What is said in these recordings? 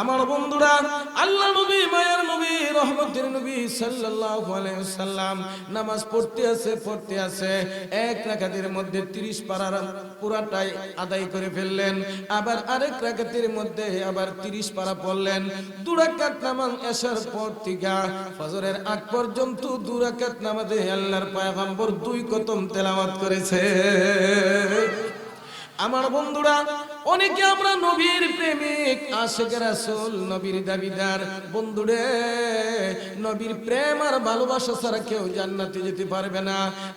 আমার বন্ধুরা, আল্লাহ নবী, মায়ার নবী, রহমতের নবী সাল্লাল্লাহু আলাইহি ওয়াসাল্লাম নামাজ পড়তে আছে এক রাকাতের মধ্যে 30 পারার পুরাটাই আদায় করে ফেললেন। আবার আরেক রাকাতের মধ্যে আবার 30 পারা পড়লেন। 2 রাকাত নামাজ এশার পর থেকে ফজরের আগ পর্যন্ত 2 রাকাত নামাজে আল্লাহর পয়গম্বর 2 খতম তেলাওয়াত করেছে। আমার বন্ধুরা, অনেকে আমরা নবীর প্রেমিক, আশিক রাসূল, নবীর দাবিদার। বন্ধুরে, নবীর প্রেম আর ভালোবাসা ছাড়া কেউ জান্নাতে যেতে পারবে না।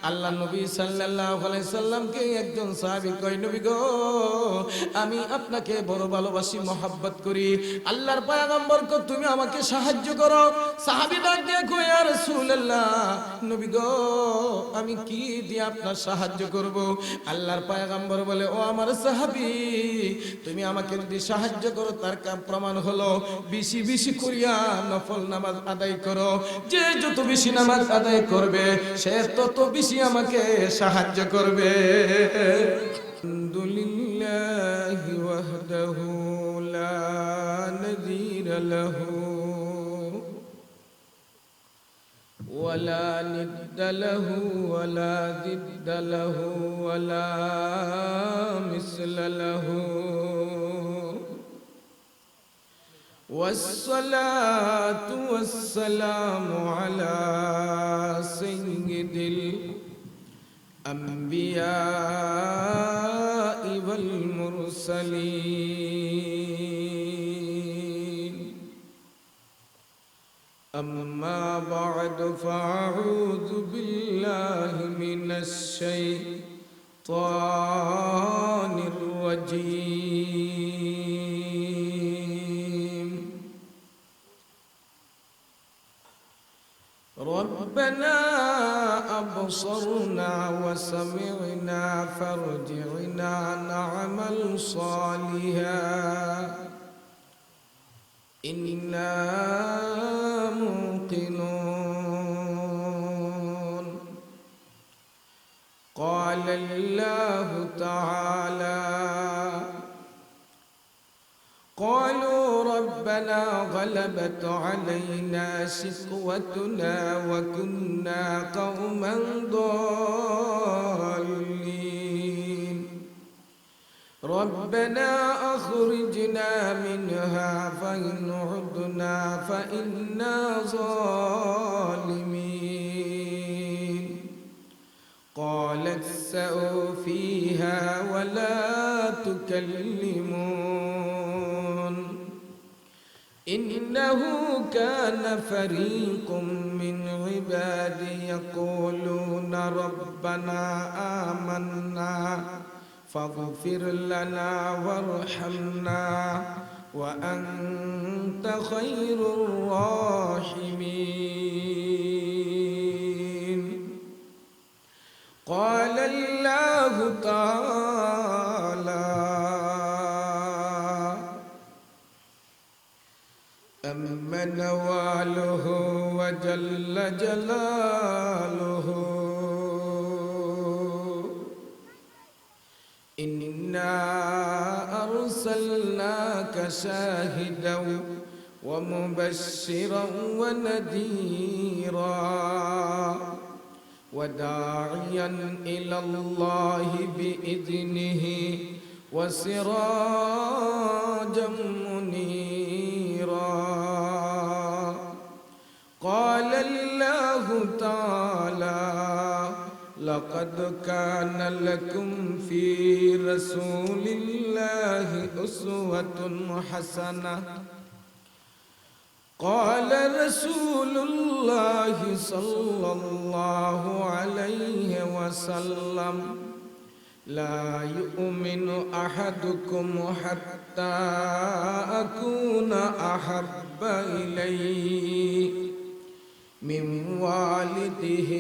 আল্লাহ নবী সাল্লাল্লাহু আলাইহি সাল্লামকে একজন সাহাবী কয়, নবী গো, আমি আপনাকে বড় ভালোবাসি, মহব্বত করি। আল্লাহর পয়গম্বরকে তুমি আমাকে সাহায্য করো। সাহাবী ডাক দিয়ে কয়, ইয়া রাসূলুল্লাহ, নবী গো, আমি কি দিয়ে আপনার সাহায্য করব? আল্লাহর পয়গম্বর বলে, ও আমার সাহাবী, তুমি আমাকে যদি সাহায্য করো তার প্রমাণ হলো বেশি বেশি করিয়া নফল নামাজ আদায় করো। যে যত বেশি নামাজ আদায় করবে সে তত বেশি আমাকে সাহায্য করবে। আলহামদুলিল্লাহি ওয়াহদাহু লা নাযীরা লাহু ولا ند له ولا ضد له ولا مثل له والصلاة والسلام على سيد الأنبياء والمرسلين. أما بعد فأعوذ بالله من الشيطان الرجيم. ربنا أبصرنا وسمعنا فارجعنا نعمل صالحا إنا موقنون. قال الله تعالى: قالوا ربنا غلبت علينا شقوتنا وكنا قوما ضالين ربنا أخرجنا منها فإن عدنا فإنا ظالمين. قال اخسئوا فيها ولا تكلمون إنه كان فريق من عبادي يقولون ربنا آمنا فاغفر لنا وارحمنا وأنت خير الراحمين. قال الله تعالى: أما نواله وجل جلاله إنا أرسلناك شاهدا ومبشرا ونذيرا وداعيا إلى الله بإذنه وسراجا منيرا. قال الله تعالى: لقد كان لكم في رسول الله أسوة حسنة. قال رسول الله صلى الله عليه وسلم: لا يؤمن أحدكم حتى أكون أحب إليه من والده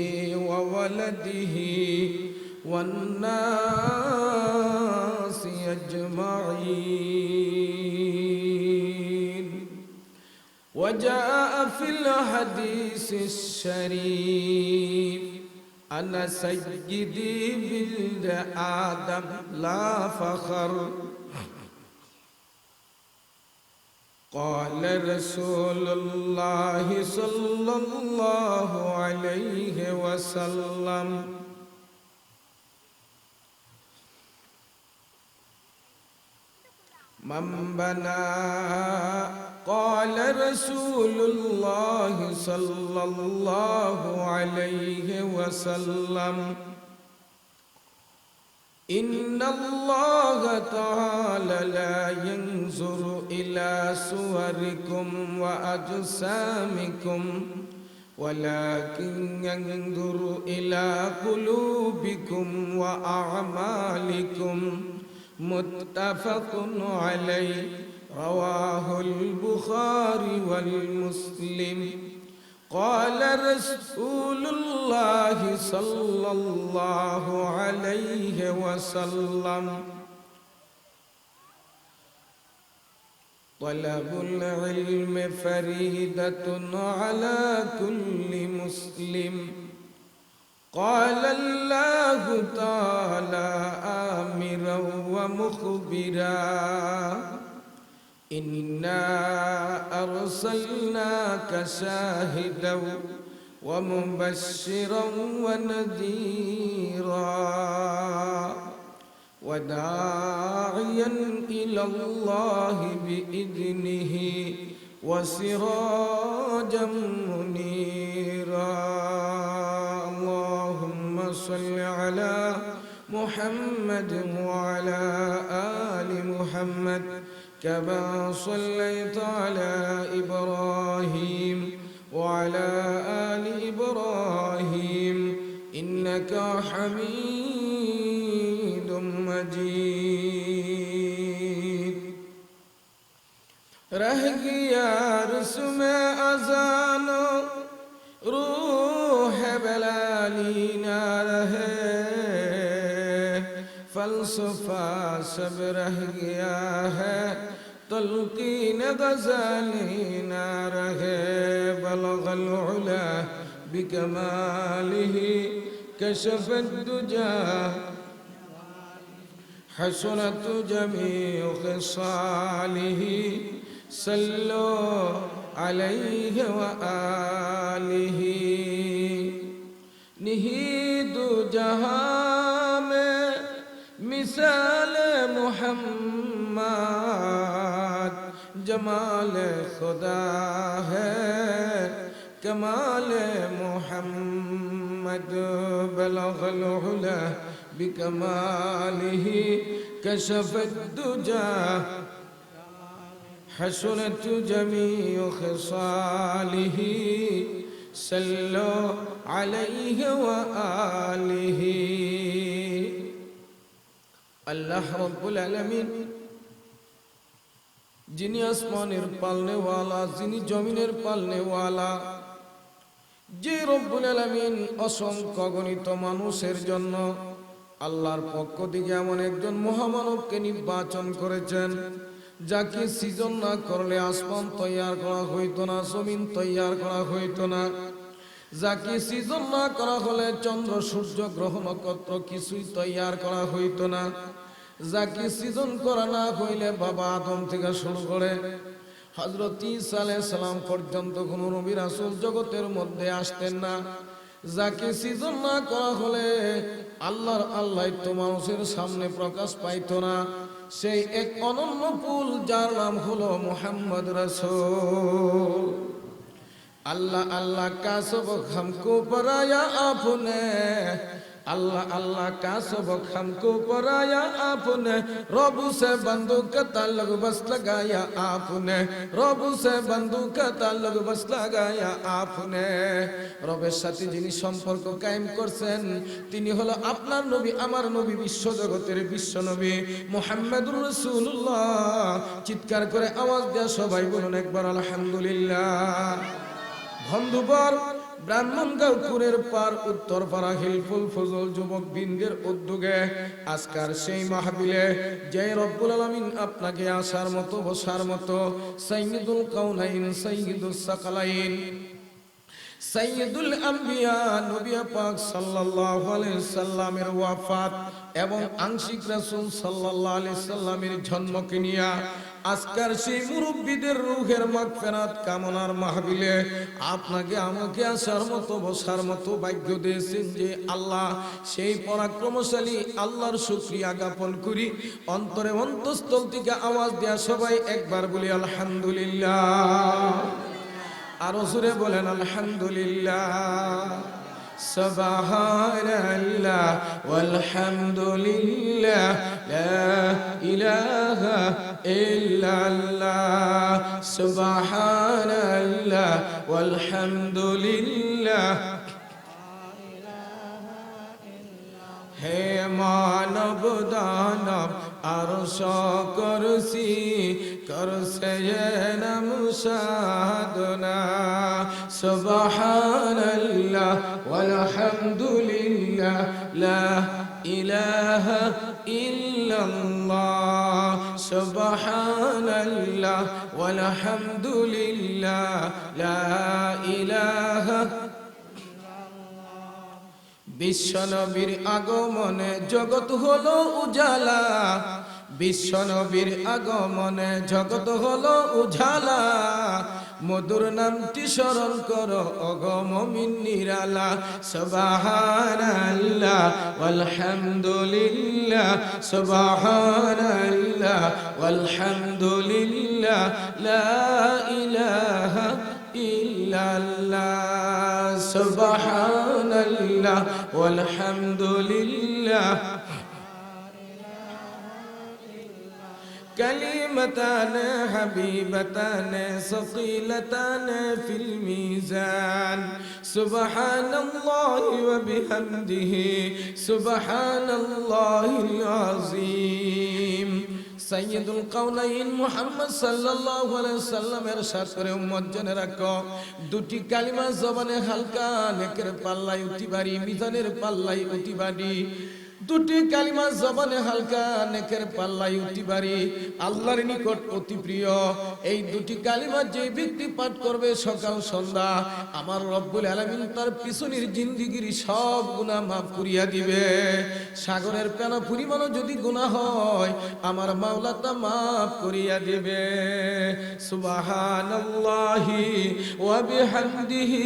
وولده والناس أجمعين. وجاء في الحديث الشريف: أنا سيدي ولد آدم لا فخر. قال رسول الله صلى الله عليه وسلم من بنى قال رسول الله صلى الله عليه وسلم إن الله تعالى لا ينظر إلى صوركم وأجسامكم ولكن ينظر إلى قلوبكم وأعمالكم متفق عليه رواه البخاري والمسلم قال رسول الله صلى الله عليه وسلم طلب العلم فريضة على كل مسلم قال الله تعالى آمرا ومخبرا إنا أرسلناك شاهدا ومبشرا ونذيرا وداعيا إلى الله بإذنه وسراجا منيرا اللهم صل على محمد وعلى آل محمد كما صليت على إبراهيم وعلى آل إبراهيم إنك حميد مجيد رہ گیا رسم اذان روح بلالی نہ رہے فلسفہ سب رہ گیا ہے تلقین غزالی نہ رہے بلغ العلا بکمالہ کشف الدجا حسنت جمیع خصالہ صلو علیہ وآلہ نہید جہاں میں مثال محمد جمال خدا ہے کمال محمد بلغ العلا بکمالہ کشف الدجا حسنت جمیع خصالہ صلو علیہ وآلہ আল্লাহ রাব্বুল আলামিন যিনি আসমানের পালনেওয়ালা যিনি জমিনের পালনেওয়ালা যে রব্বুল আলামিন অসংখ্য গণিত মানুষের জন্য আল্লাহর পক্ষ থেকে এমন একজন মহামানবকে নির্বাচন করেছেন যাকে সৃজন না করলে আসমান তৈয়ার করা হইতো না জমিন তৈয়ার করা হইতো না যাকে সৃজন না করা হলে চন্দ্র সূর্য গ্রহ নক্ষত্র কিছুই তৈয়ার করা হইতো না যাকে সৃজন করা না হইলে বাবা আদম থেকে শুরু করে হযরত ঈসা আলাইহিস সালাম পর্যন্ত কোন নবী রাসূল জগতের মধ্যে আসতেন না যাকে সৃজন না করা হলে আল্লাহর আল্লাহত্ব মানুষের সামনে প্রকাশ পাইতো না সেই এক অনন্য ফুল যার নাম হলো মুহাম্মদ রাসূল अल्लाह अल्लाह का सबक हमको पराया आपने अल्लाह अल्लाह का सबक हमको पराया आपने रब से बंदूक का ताल्लुक बस लगाया आपने रब से बंदूक का ताल्लुक बस लगाया आपने রবের সাথে যিনি সম্পর্ক কায়েম করছেন তিনি হলো আপনার নবী আমার নবী বিশ্ব জগতের বিশ্ব নবী মুহাম্মদুর রাসূলুল্লাহ চিৎকার করে আওয়াজ দিয়ে সবাই বলুন একবার আলহামদুলিল্লাহ বন্ধুবর ব্রাহ্মণগাঁওপুরের পার উত্তরপাড়া হিলফুল ফজল যুবক বৃন্দের উদ্যোগে আজকার সেই মাহফিলে যে রব্বুল আলামিন আপনাকে আসার মতো বসার মতো সাইয়্যিদুল কাউনাইন সাইয়্যিদুস সাকালাইন সাইয়্যিদুল আম্বিয়া নবী পাক সাল্লাল্লাহু আলাইহি সাল্লামের ওয়াফাত এবং আংশিক রাসূল সাল্লাল্লাহু আলাইহি সাল্লামের জন্মকে নিয়ে আজকার সেই মুরব্বীদের রূহের মাগফিরাত কামনার মাহফিলে আপনাকে আমাকে আসার মতো বসার মতো ভাগ্য দিয়েছেন যে আল্লাহ, সেই পরাক্রমশালী আল্লাহর শুকরিয়া জ্ঞাপন করি। অন্তরে অন্তঃস্থল থেকে আওয়াজ দেয়া সবাই একবার বলি আলহামদুলিল্লাহ। আরো জোরে বলেন আলহামদুলিল্লাহ। সুবহানাল্লাহ ওয়ালহামদুলিল্লাহ লা ইলাহা ইল্লাল্লাহ। সুবহানাল্লাহ ওয়ালহামদুলিল্লাহ। হে মানব দানব আরশ কুরসি করছে নাম সাধনা। সুবহানাল্লাহ ওয়ালহামদুলিল্লাহ লা ইলাহা ইল্লাল্লাহ। সুবহানাল্লাহ ওয়ালহামদুলিল্লাহ লা ইলাহা। বিশ্বনবীর আগমনে জগৎ হলো উজালা, বিশ্বনবীর আগমনে জগৎ হলো উজালা। মধুর নামটি স্মরণ করো ওগো মুমিন নিরালা। সুবহানাল্লাহ ওয়ালহামদুলিল্লাহ। সুবহানাল্লাহ ওয়ালহামদুলিল্লাহ লা ইলাহা ইল্লাল্লাহ। সুবহানাল্লাহ ওয়ালহামদুলিল্লাহ। كلمتان حبيبتان ثقيلتان في الميزان سبحان الله وبحمده سبحان الله العظيم সাইয়্যিদুল কাওনাইন মুহাম্মদ সাল্লাল্লাহু আলাইহি ওয়াসাল্লাম ইরশাদ করে উম্মত জেনে রাখো, দুটি কালিমা জবানে হালকা, নেকের পাল্লায় অতি ভারী, মিজানের পাল্লায় অতি ভারী। দুটি কালিমা জবানে হালকা, নেকের পাল্লায় অতি ভারী, আল্লাহর নিকট অতি প্রিয়। এই দুটি কালিমা যে ব্যক্তি পাঠ করবে সকাল সন্ধ্যা, আমার রব্বুল আলামিন তার পিছনের জিন্দেগীর সব গুনাহ মাফ করিয়া দিবে। সাগরের পেনা পরিমাণও যদি গুনাহ হয়, আমার মাওলা তা মাফ করিয়া দিবে। সুবহানাল্লাহি ওয়া বিহামদিহি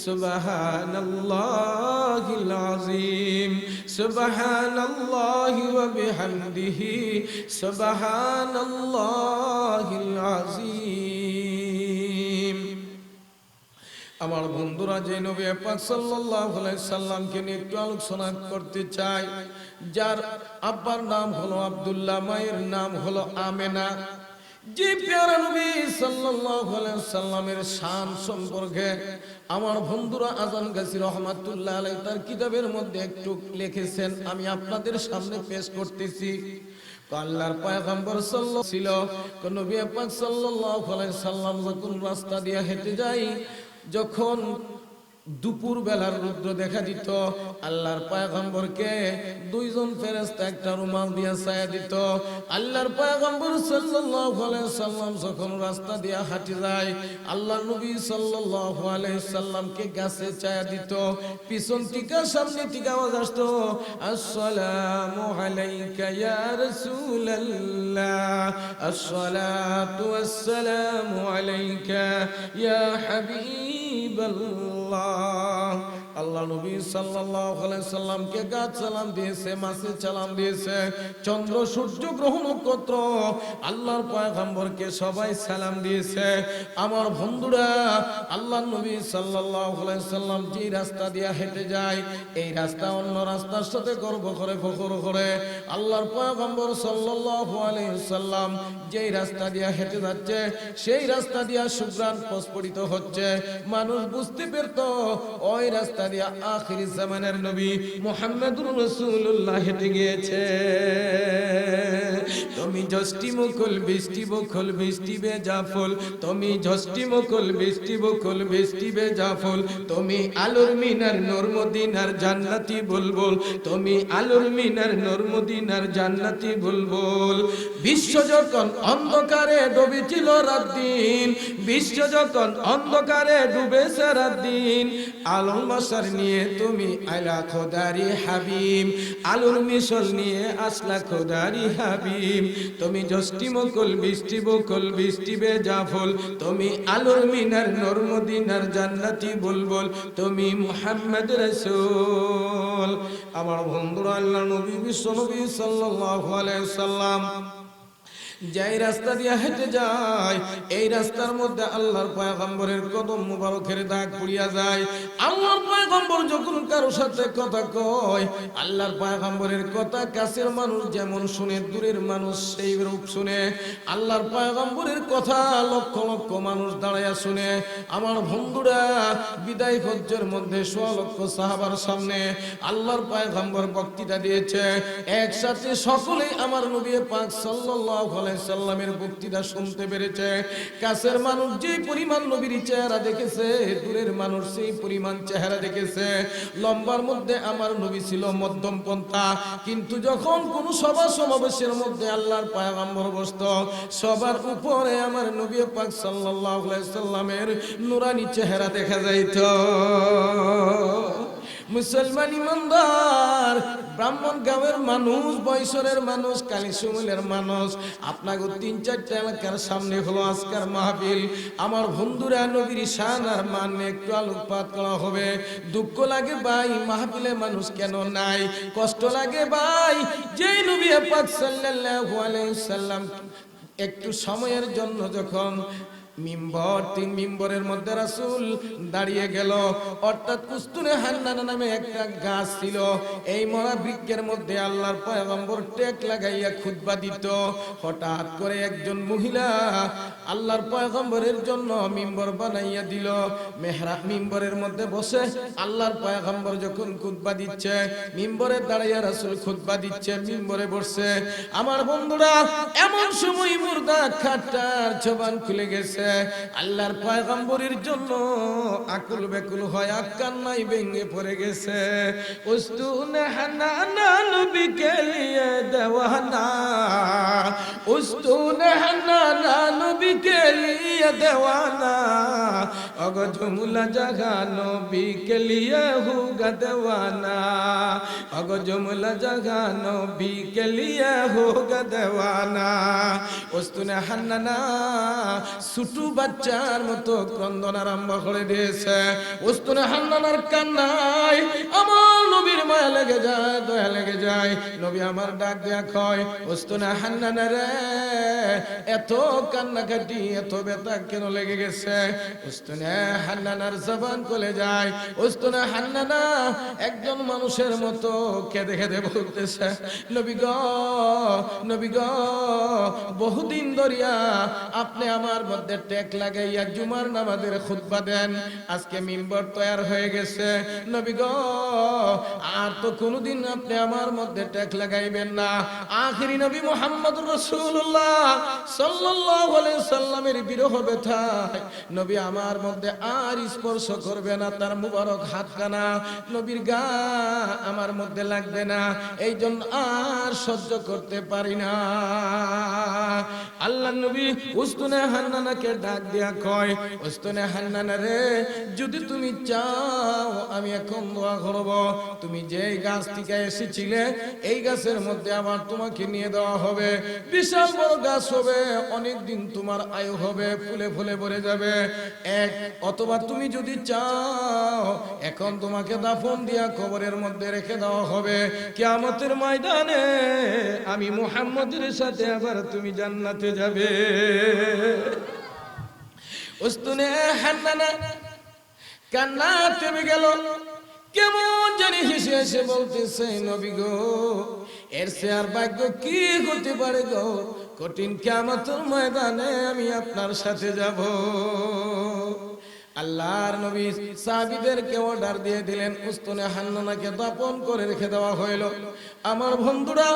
সুবহানাল্লাহিল আযীম। সুবহানাল্লাহি ওয়া বিহামদিহি সুবহানাল্লাহিল আযীম। আমার বন্ধুরা, যে নবী পাক সাল্লাল্লাহু আলাইহি সাল্লামকে নিয়ে একটু আলোচনা করতে চাই, যার আব্বার নাম হলো আব্দুল্লাহ, মায়ের নাম হলো আমেনা। যে প্যারা নবী সাল্লাল্লাহু আলাইহি সাল্লামের শান সম্পর্কে আমার বন্ধুরা আজান গাজী রহমাতুল্লাহ আলাইহি তার কিতাবের মধ্যে একটু লিখেছেন, আমি আপনাদের সামনে পেশ করতেছি। আল্লাহর পয়গম্বর সাল্লাল্লাহু ছিল, নবী পাক সাল্লাল্লাহু আলাইহি সাল্লাম যখন রাস্তা দিয়ে হেঁটে যায়, যখন দুপুর বেলার রৌদ্র দেখা দিত, আল্লাহর পয়গম্বরকে দুইজন ফেরেশতা একটা রুমাল দিয়ে ছায়া দিত। আল্লাহর পয়গম্বর সাল্লাল্লাহু আলাইহি সাল্লাম যখন রাস্তা দিয়ে হাঁটে যায়, আল্লাহর নবী সাল্লাল্লাহু আলাইহি সাল্লামকে গাছে ছায়া দিত। পিছন থেকে সামনে থেকে আওয়াজ আসতো, আসসালামু আলাইকা ইয়া রাসূলুল্লাহ, আসসালাতু ওয়াসসালামু আলাইকা ইয়া হাবিবাল্লাহ। আল্লাহ নবী সাল্লাল্লাহু আলাইহি সাল্লামকে গাছ সালাম দিয়েছে, মাছে সালাম দিয়েছে, চন্দ্র সূর্য গ্রহ নক্ষত্র আল্লাহর পয়গম্বরকে সবাই সালাম দিয়েছে। আমার বন্ধুরা, আল্লাহর নবী সাল্লাল্লাহু আলাইহি সাল্লাম যে রাস্তা দিয়ে হেঁটে যায়, এই রাস্তা অন্য রাস্তার সাথে গর্ব করে ফখর করে। আল্লাহর পয়গম্বর সাল্লাল্লাহু আলাইহি সাল্লাম যেই রাস্তা দিয়ে হেঁটে যাচ্ছে, সেই রাস্তা দিয়ে সুঘ্রাণ প্রস্ফুটিত হচ্ছে। মানুষ বুঝতে পারত ওই রাস্তা দিয়ে আখিরি জামানের নবী মুহাম্মদুর রাসূলুল্লাহ হেঁটে গিয়েছে। তুমি ঝষ্টি মুকুল বৃষ্টি বকুল বৃষ্টি বেজা ফুল, তুমি ঝষ্টি মুকুল বৃষ্টি বকুল বৃষ্টি বেজা ফুল, তুমি আলুর মিনার নূর মদিনার জান্নাতি বুলবুল, তুমি আলুর মিনার নূর মদিনার জান্নাতি বুলবুল। বিশ্ব যখন অন্ধকারে ডুবেছিল রাত দিন, বিশ্ব যখন অন্ধকারে ডুবেছে রাত দিন, আলম বাসার কাউসার নিয়ে তুমি আলা খোদারি হাবিব, আলুর মিশল নিয়ে আসলা খোদারি হাবিব, তুমি যষ্টি মকল বৃষ্টি বকল বৃষ্টি বেজাফল, তুমি আলুর মিনার নূর মদিনার জান্নাতি বুলবুল, তুমি মুহাম্মদ রাসূল। আমার বন্ধুরা, আল্লাহ নবী বিশ্ব নবী সাল্লাল্লাহু আলাইহি সাল্লাম যেই রাস্তা দিয়ে হেঁটে যায়, এই রাস্তার মধ্যে আল্লাহর পয়গম্বরের কদম মুবারকের দাগ পড়িয়া যায়। আল্লাহর পয়গম্বর যখন কারো সাথে কথা কয়, আল্লাহর পয়গম্বরের কথা কাছের মানুষ যেমন শুনে, দূরের মানুষ সেই রূপ শুনে। আল্লাহর পয়গম্বরের কথা লক্ষ লক্ষ মানুষ দাঁড়াইয়া শুনে। আমার বন্ধুরা, বিদায় হজ্জের মধ্যে ১৬ লক্ষ সাহাবার সামনে আল্লাহর পয়গম্বর বক্তৃতা দিয়েছে। একসাথে সকলেই আমার নবী পাক সাল্লাল্লাহু আলাইহি সাল্লামের বক্তৃতা শুনতে পেরেছে। কাছের মানুষ যে পরিমাণ নবীর চেহারা দেখেছে, দূরের মানুষ সেই পরিমাণ চেহারা দেখেছে। লম্বার মধ্যে আমার নবী ছিল মধ্যম পন্থা, কিন্তু যখন কোন সভা সমাবেশের মধ্যে আল্লাহর পয়গম্বর বসত, সবার উপরে আমার নবী পাক সাল্লাল্লাহু আলাইহি সাল্লামের নূরানি চেহারা দেখা যাইত। মুসলমান ইমানদার, ব্রাহ্মণ গাঁয়ের মানুষ, বৈশরের মানুষ, কালীশুমলের মানুষ, আপনাকে ৩-৪টা এলাকার সামনে হলো আজকের মাহফিল। আমার বন্ধুরা, নবীর শান আর মান একটু আলোকপাত করা হবে। দুঃখ লাগে ভাই, মাহফিলে মানুষ কেন নাই? কষ্ট লাগে ভাই, যেই নবী পাক সাল্লাল্লাহু আলাইহি সাল্লাম একটু সময়ের জন্য যখন মিম্বরের মধ্যে রাসূল দাঁড়িয়ে গেল, অর্থাৎ কুস্তুনে হান্নানা নামে একটা গাছ ছিল, এই মরা বৃক্ষের মধ্যে আল্লাহর পয়গম্বর টেক লাগাইয়া খুতবা দিত। হঠাৎ করে একজন মহিলা আল্লাহর পয়গম্বরের জন্য মিম্বর বানাইয়া দিল। মিম্বরের মধ্যে বসে আল্লাহর পয়গম্বর যখন খুতবা দিচ্ছে, মিম্বরে দাঁড়াইয়া রাসূল খুতবা দিচ্ছে, মিম্বরে বসে। আমার বন্ধুরা, এমন সময় মুর্দা খাটার জবান খুলে গেছে। আল্লাহর পয়গম্বরের জন্য আকুল বেকুল হয়, কান্নায় ভেঙে পড়ে গেছে। উস্তুনে হান্নানা নবীকে লিয়ে দেওয়ানা, উস্তুনে হান্নানা নবীকে লিয়ে দেওয়ানা, অগো জুমলা জাগা নবীকে লিয়ে হুগা দেওয়ানা, অগো জুমলা জাগা নবীকে লিয়ে হুগা দেওয়ানা। উস্তুনে হান্নানা ছোটু বাচ্চার মতো ক্রন্দন আরম্ভ করে দিয়েছে। উস্তুনে হান্নানার কান্নায় আমার নবীর মায়া লেগে যায়, দয়া লেগে যায়। নবী আমার ডাক দেয়া কয়, উস্তুনে হান্নানা রে, এত কান্নাকাটি, এত ব্যথা কেন লেগে গেছে? উস্তুনে হান্নানার জবান খুলে যায়। উস্তুনে হান্নানা একজন মানুষের মতো কেঁদে কেঁদে বলতেছে, নবী গো, নবী গো, বহুদিন ধরিয়া আপনি আমার মধ্যে টেক লাগাইয়া জুমার নামাজের খুতবা দেন, আজকে মিম্বর তৈয়ার হয়ে গেছে, নবী গো, আর তো কোনোদিন আপনি আমার মধ্যে টেক লাগাইবেন না। আখিরি নবী মুহাম্মদুর রাসূলুল্লাহ সাল্লাল্লাহু আলাইহি সাল্লামের বিরহ ব্যথায় নবী আমার মধ্যে আর স্পর্শ করবে না, তার মুবারক হাতখানা, নবীর গা আমার মধ্যে লাগবে না, এই জন্য আর সহ্য করতে পারি না। আল্লাহ নবী উস্তুনে হান্নানাকে ডাক দিয়া কয়, উস্তুনে হান্নানা রে, যদি তুমি চাও আমি এখন দোয়া করব, তুমি যেই গাছ থেকে এসেছিলে এই গাছের মধ্যে আবার তোমাকে নিয়ে দেওয়া হবে, বিশাল বড় গাছ হবে, অনেক দিন তোমার আয়ু হবে, ফুলে ফুলে ভরে যাবে। অথবা তুমি যদি চাও এখন তোমাকে দাফন দিয়া কবরের মধ্যে রেখে দেওয়া হবে, কিয়ামতের ময়দানে আমি মুহাম্মদের সাথে আবার তুমি জান্নাতে যাবে। উস্তুনে হান্নানা কান্না থেমে গেল, কেমন জানি হেসে হেসে বলতেছে, নবী গো, এর সে আর ভাগ্য কি হতে পারে গো? কঠিন কিয়ামতের ময়দানে আমি আপনার সাথে যাব। আল্লাহর নবী সাহাবীদেরকে অর্ডার দিয়ে দিলেন, উস্তুনে হান্নানাকে দাফন করে রেখে দেওয়া হইল। আমার বন্ধুরা,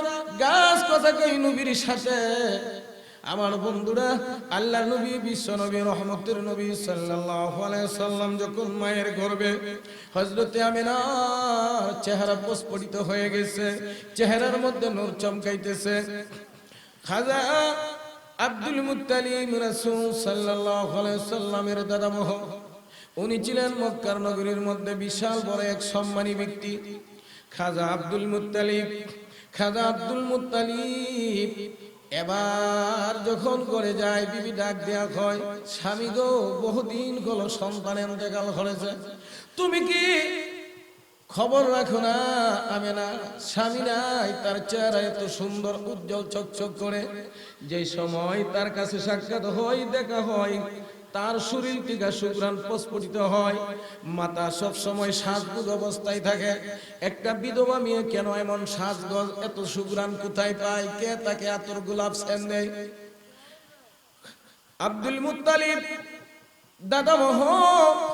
গাছ কথা কই নবীর সাথে। আমার বন্ধুরা, আল্লাহ নবী, বিশ্ব নবী, রহমতের নবী সাল্লাল্লাহু আলাইহি সাল্লাম যখন মায়ের গর্ভে, হযরতে আমিনার চেহারা প্রস্ফুটিত হয়ে গেছে, চেহারার মধ্যে নূর চমকাইতেছে। খাজা আব্দুল মুত্তালিব রাসূল সাল্লাল্লাহু আলাইহি সাল্লামের দাদামহ উনি ছিলেন মক্কার নগরীর মধ্যে বিশাল বড় এক সম্মানী ব্যক্তি, খাজা আব্দুল মুত্তালিব। খাজা আব্দুল মুত্তালিব এবার যখন করে যায়, বিবি ডাক দেয়া হয়, স্বামী গো, বহুদিন হলো সন্তান ইন্তেকাল করেছে, তুমি কি খবর রাখো না? আমেনা স্বামী নাই, তার চেহারা এত সুন্দর উজ্জ্বল চকচক করে, যে সময় তার কাছে সাক্ষাৎ হয়, দেখা হয়, তার শরীর থেকে সুঘ্রাণ প্রস্ফুটিত হয়, মাথা সব সময় সাজগোজ অবস্থায় থাকে। একটা বিধবা মেয়ে কেন এমন সাজগোজ, এত সুঘ্রাণ কোথায় পায়? কে তাকে আতর গোলাপ সেন দেয়? আব্দুল মুত্তালিব দাদা মোহ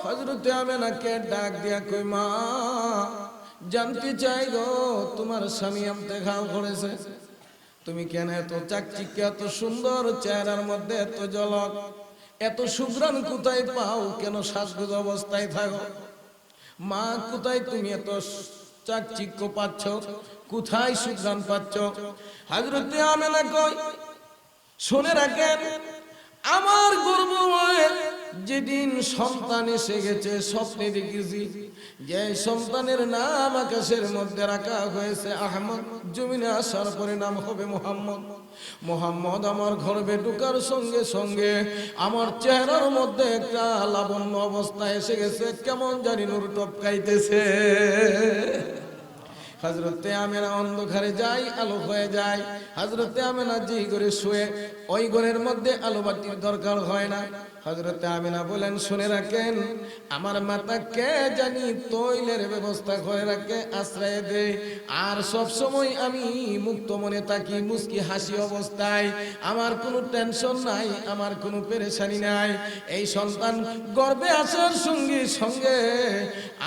হযরতে আমেনাকে ডাক দিয়া কই, মা জানতে চাই গো, তোমার স্বামী ইন্তেকাল করেছে, তুমি কেন এত চাকচিক্য, এত সুন্দর চেহারার মধ্যে এত ঝলক, এত সুঘ্রাণ কোথায় পাও? কেন সাজগোজ অবস্থায় থাকো? মা কোথায় তুমি এত চাকচিক্য পাচ্ছ? কোথায় সুঘ্রাণ পাচ্ছ? হযরতে আমেনা কই, শুনে রাখেন, আমার গর্ব যেদিন সন্তান এসে গেছে, স্বপ্নে দেখেছি যে সন্তানের নাম আকাশের মধ্যে রাখা হয়েছে আহমদ, জমিনে আসার পরে নাম হবে মোহাম্মদ। মোহাম্মদ আমার গর্ভে ঢোকার সঙ্গে সঙ্গে আমার চেহারার মধ্যে একটা লাবণ্য অবস্থা এসে গেছে, কেমন জানি নূর টপকাইতেছে। হযরতে আমেনা অন্ধকারে যায়, আলো হয়ে যায়। হযরতে আমেনা যেই ঘরে শুয়ে, ওই ঘরের মধ্যে আলো বাতির দরকার হয় না। হযরতে আমেনা বলেন, শুনে রাখেন, আমার মাতা কে জানি তৈলের ব্যবস্থা করে রাখে, আশ্রয় দেয়, আর সব সময় আমি মুক্ত মনে থাকি, মুস্কি হাসি অবস্থায়, আমার কোনো টেনশন নাই, আমার কোনো পেরেশানি নাই। এই সন্তান গর্ভে আসার সঙ্গে সঙ্গে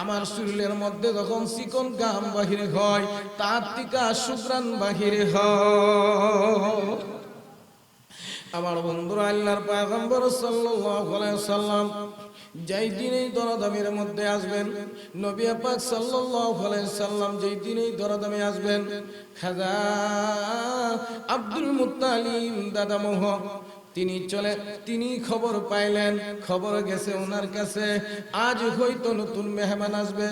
আমার শরীরের মধ্যে যখন চিকন গাম বাহিরে হয়, তার থেকে সুঘ্রাণ বাহিরে হয়। আমার বন্ধুরা, আল্লাহর পয়গম্বর সাল্লাল্লাহু আলাইহি ওয়াসাল্লাম যেই দিন এই দরদামের মধ্যে আসবেন, নবী পাক সাল্লাল্লাহু আলাইহি ওয়াসাল্লাম যেই দিন এই দরদামে আসবেন, খাজা আব্দুল মুত্তালিব দাদা মোহ তিনি খবর পাইলেন, খবর গেছে ওনার কাছে, আজ হয়তো নতুন মেহমান আসবে।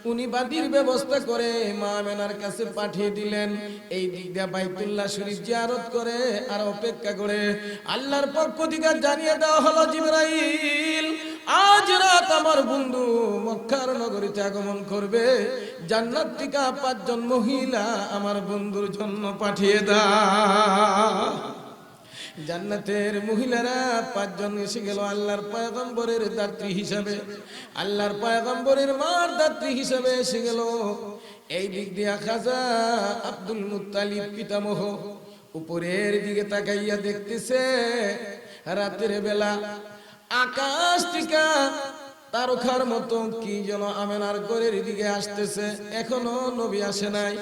উনি বাদির ব্যবস্থা করে মা আমেনার কাছে পাঠিয়ে দিলেন। এই দিক দিয়ে বাইতুল্লাহ শরীফ জিয়ারত করে আর অপেক্ষা করে আল্লাহর পক্ষ থেকে জানিয়ে দেওয়া হলো, জিবরাইল আজ রাত আমার বন্ধু মক্কার নগরীতে আগমন করবে, জান্নাত থেকে 5 জন মহিলা আমার বন্ধুর জন্য পাঠিয়ে দাও। জান্নাতের মহিলারা 5 জন এসে গেল আল্লাহর পয়গম্বরের দাত্রী হিসাবে, আল্লাহর পয়গম্বরের মার দাত্রী হিসাবে এসে গেল। এই দিক দিয়া খাজা আব্দুল মুত্তালিব পিতামহ উপরের দিকে তাকাইয়া দেখতেছে, রাতের বেলা আকাশ থেকে তারকার মতো কি যেন আমেনার ঘরের দিকে আসতেছে। এখনো নবী আসে নাই,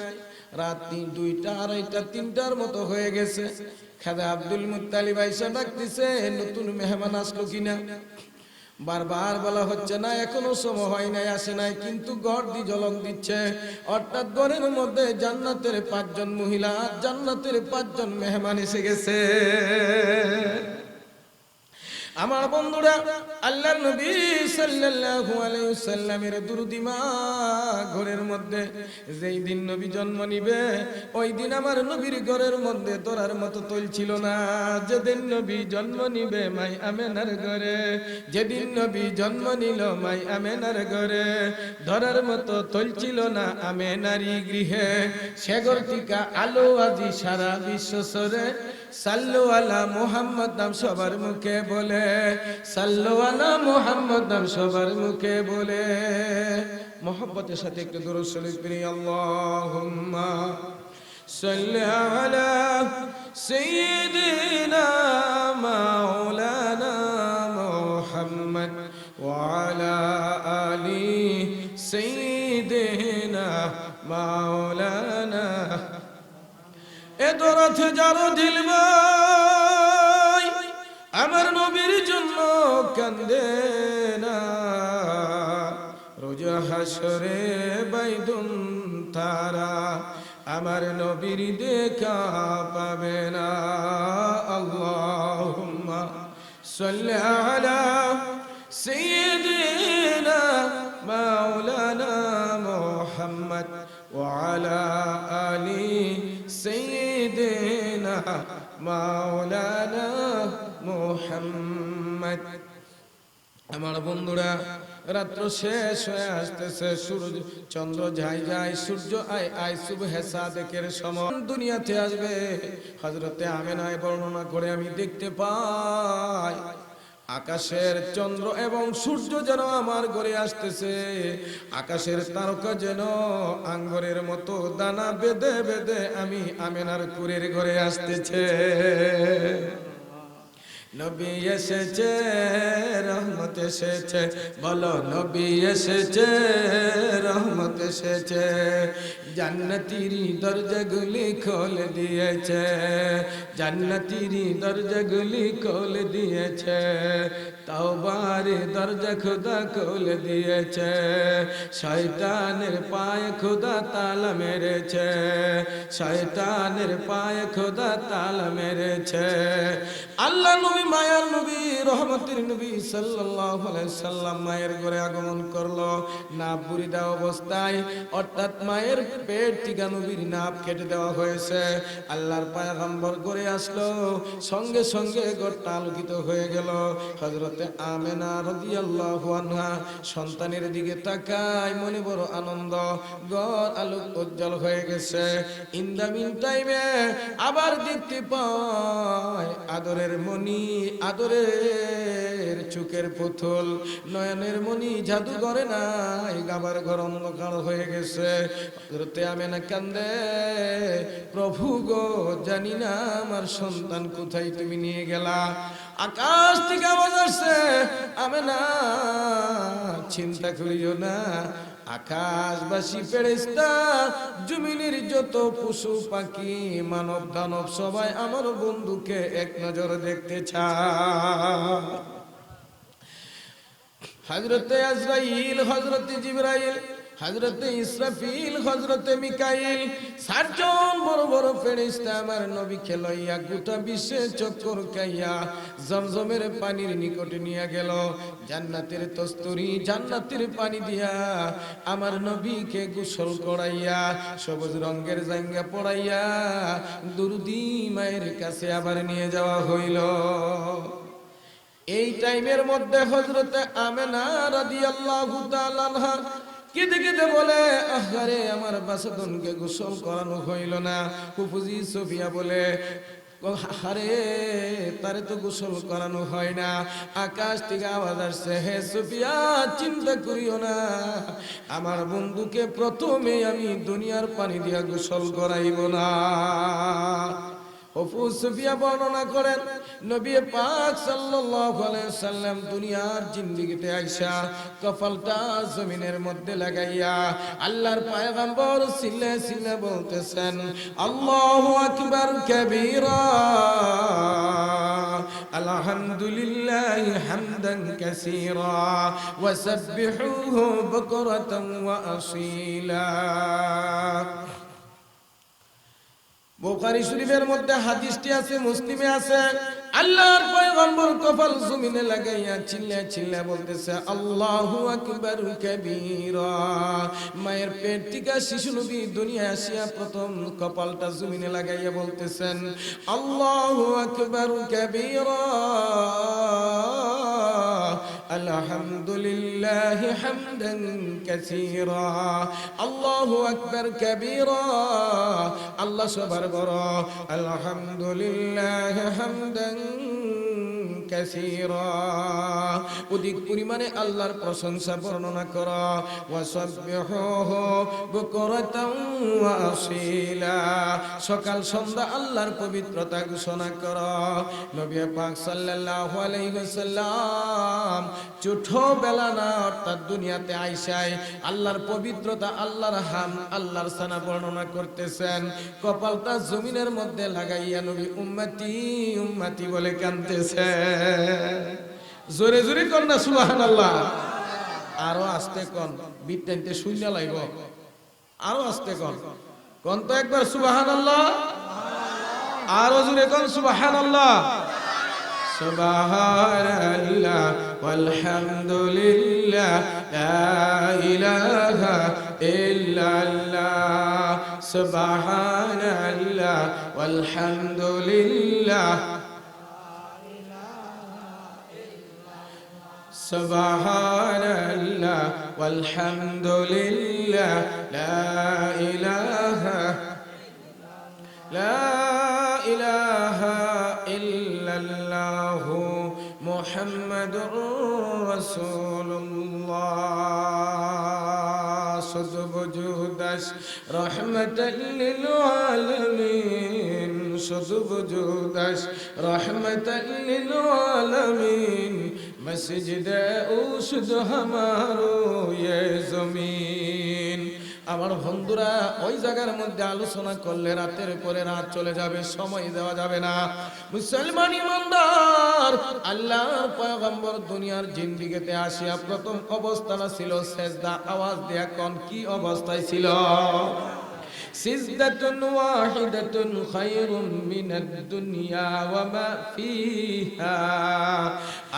রাত 2টা, 2:30, 3টার মতো হয়ে গেছে। খাজা আব্দুল মুত্তালিব আইসা ডাকতেছে, নতুন মেহমান আসলো কিনা? বারবার বলা হচ্ছে না, এখনো সময় হয় নাই, আসে নাই, কিন্তু ঘর দি ঝলক দিচ্ছে, অর্থাৎ ঘরের মধ্যে জান্নাতের 5 জন মহিলা, জান্নাতের 5 জন মেহমান এসে গেছে। আমার বন্ধুরা, আল্লাহর নবী সাল্লাল্লাহু আলাইহি ওয়াসাল্লামের দুরুদিমা ঘরের মধ্যে যেই দিন নবী জন্ম নিবে, ওই দিন আমার নবীর ঘরের মধ্যে ধরার মতো তৈল ছিল না। যেদিন নবী জন্ম নিবে মাই আমেনার ঘরে, যেদিন নবী জন্ম নিল মাই আমেনার ঘরে, ধরার মতো তৈল ছিল না আমেনারি গৃহে। সে ঘর থেকে আলো আজি সারা বিশ্ব সরে, সাল্লু আলা মুহাম্মদ নাম সবার মুখে বলে, সাল্লু আলা মুহাম্মদ নাম সবার মুখে বলে। মোহাব্বতের সাথে একটু দরুদ শরীফ পড়ি, আল্লাহুম্মা সাল্লি আলা সাইয়্যিদিনা মাওলানা মুহাম্মদ ওয়া আলা আলি সাইয়্যিদিনা মাওলানা। এ দরদ যারো দিল ভাই আমার নবীর জন্য কান্দে না, রোজ হাসরে বাইদুন তারা আমার নবীর দেখা পাবে না। আল্লাহুম্মা সাল্লি আলা سيدنا مولانا محمد وعلى آل سيدنا مولانا محمد আমার বন্ধুরা রাত্র শেষ হয়ে আসতেছে সূর্য চন্দ্র যায় যায় সূর্য আয় আয় সুবহে সাদেকের সময় দুনিয়াতে আসবে হযরতে আমিনায় বর্ণনা করে আমি দেখতে পাই আকাশের চন্দ্র এবং সূর্য যেন আমার ঘরে আসতেছে আকাশের তারকা যেন আঙ্গুরের মতো দানা বেঁধে বেঁধে আমি আমিনার কুরের ঘরে আসতেছে নবী এসেছে রহমত এসেছে বলো নবী এসেছে রহমত এসেছে জান্নাতের দরজাগুলি খুলে দিয়েছে জান্নাতের দরজাগুলি খুলে দিয়েছে তওবার দরজা খোদা খুলে দিয়েছে শয়তানের পায়ে খোদা তালা মেরেছে শয়তানের পায়ে খোদা তালা মেরেছে আল্লাহ নবী মায়ার নবী রহমতের নবী সাল্লাল্লাহু আলাইহি সাল্লাম মায়ের ঘরে আগমন করলো নাভ বুরিদা অবস্থায় অর্থাৎ মায়ের পেট থেকে নবীর নাভ কেটে দেওয়া হয়েছে আল্লাহর পয়গম্বর ঘরে আসলো সঙ্গে সঙ্গে ঘরটা আলোকিত হয়ে গেল হযরতে আমিনা রাদিয়াল্লাহু আনহা সন্তানের দিকে তাকায় মনে বড় আনন্দ ঘর আলোক উজ্জ্বল হয়ে গেছে ইন দা মিন টাইমে আবার দেখতে পায় আদরের মনি আদরের চোখের পুতুল নয়নের মনি জাদু করে নাই গাবার ঘর অন্ধকার হয়ে গেছে হযরতে আমিনা কান্দে প্রভু গো জানি না আমার সন্তান কোথায় তুমি নিয়ে গেলা আকাশ থেকে আওয়াজ আসছে আমিনা চিন্তা করিও না আকাশবাসী ফেরেশতা জমিনের যত পশু পাখি মানব দানব সবাই আমার বন্ধুকে এক নজর দেখতে চায় হযরতে আজরাইল হযরতে জিবরাইল হযরতে ইসরাফিল হযরতে মিকাইল সাতজন বড় বড় ফেরেশতা আমার নবীকে লইয়া গোটা বিশ্বে চক্কর খাইয়া জমজমের পানির নিকটে নিয়ে গেল জান্নাতের কস্তুরী জান্নাতের পানি দিয়া আমার নবীকে গোসল করাইয়া সবুজ রঙের জাঙ্গা পরাইয়া দুরুদি মায়ের কাছে আবার নিয়ে যাওয়া হইল এই টাইমের মধ্যে হযরতে আমিনা রাদিয়াল্লাহু তাআলা আনহা কেঁদে কেঁদে বলে আহারে আমার বাচ্চাকে গোসল করানো হইল না ফুফুজি সোফিয়া বলে আরে তারে তো গোসল করানো হয় না আকাশ থেকে আওয়াজ আসছে হে সোফিয়া চিন্তা করিও না আমার বন্ধুকে প্রথমে আমি দুনিয়ার পানি দিয়া গোসল করাইব না ফুফু সুফিয়া বর্ণনা করেন নবী পাক সাল্লাল্লাহু আলাইহি সাল্লাম দুনিয়ার জিন্দেগিতে আইসা কপালটা জমিনের মধ্যে লাগাইয়া আল্লাহর পয়গম্বর সিল্লে সিল্লে বলতেছেন আল্লাহু আকবার কাবীরা আলহামদুলিল্লাহি হামদান কাসীরা ওয়া সাব্বিহুহু বুকরাতান ওয়া আসীলা বুখারী শরীফের মধ্যে হাদিসটি আছে মুসলিমে আছে আল্লাহর পয়গম্বর কপাল জমিনে লাগাইয়া চিল্লায় চিল্লায় বলতেছে আল্লাহু আকবার কাবীরা মায়ের পেট থেকে শিশু নবী দুনিয়ায় আসিয়া প্রথম কপালটা জমিনে লাগাইয়া বলতেছেন আল্লাহু আকবার কাবীরা আলহামদুলিল্লাহি হামদান কাসীরা আল্লাহু আকবার কাবীরা আল্লাহ সবার বড় আলহামদুলিল্লাহি হামদান কাসীরা অধিক পরিমাণে আল্লাহর প্রশংসা বর্ণনা করা ওয়া সাব্বিহুহু বুকরাতান ওয়া আসীলা সকাল সন্ধ্যা আল্লাহর পবিত্রতা ঘোষণা করা নবী পাক সাল্লাল্লাহু আলাইহি ওয়াসাল্লাম ছোটবেলা না অর্থাৎ দুনিয়াতে আইসায় আল্লাহর পবিত্রতা আল্লাহর হাম আল্লাহর সানা বর্ণনা করতেছেন কপালটা জমিনের মধ্যে লাগাইয়া নবী উম্মতি উম্মতি বলে কাঁদতেছে জোরে জোরে কোন না সুবহানাল্লাহ আরো আস্তে কোন বিটটাইতে শূন্য লাইব আরো আস্তে কোন কোন তো একবার সুবহানাল্লাহ আরো জোরে কোন সুবহানাল্লাহ সুবহানাল্লাহ ওয়ালহামদুলিল্লাহ লা ইলাহা ইল্লাল্লাহ সুবহানাল্লাহ ওয়ালহামদুলিল্লাহ সুবহানাল্লাহ ওয়ালহামদুলিল্লাহ লা ইলাহা ইল্লাল্লাহ মুহাম্মাদুর রাসূলুল্লাহ শুধু বজুদাস রাহমাতাল লিল আলামিন শুধু বজুদাস রাহমাতাল লিল আলামিন মসজিদ ও শুধু হামারো ইয়ে জমিন। আমার বন্ধুরা, ওই জায়গার মধ্যে আলোচনা করলে রাতের পরে রাত চলে যাবে, সময় দেওয়া যাবে না। মুসলমান ইমানদার, আল্লাহর পয়গম্বর দুনিয়ার জিন্দেগিতে আসিয়া প্রথম অবস্থাটা ছিল সেজদা। আওয়াজ দিয়ে কোন কি অবস্থায় ছিল? সিজদাতুন ওয়াহিদাতুন খায়রুম মিনাদ দুনিয়া ওয়া মা ফিহা।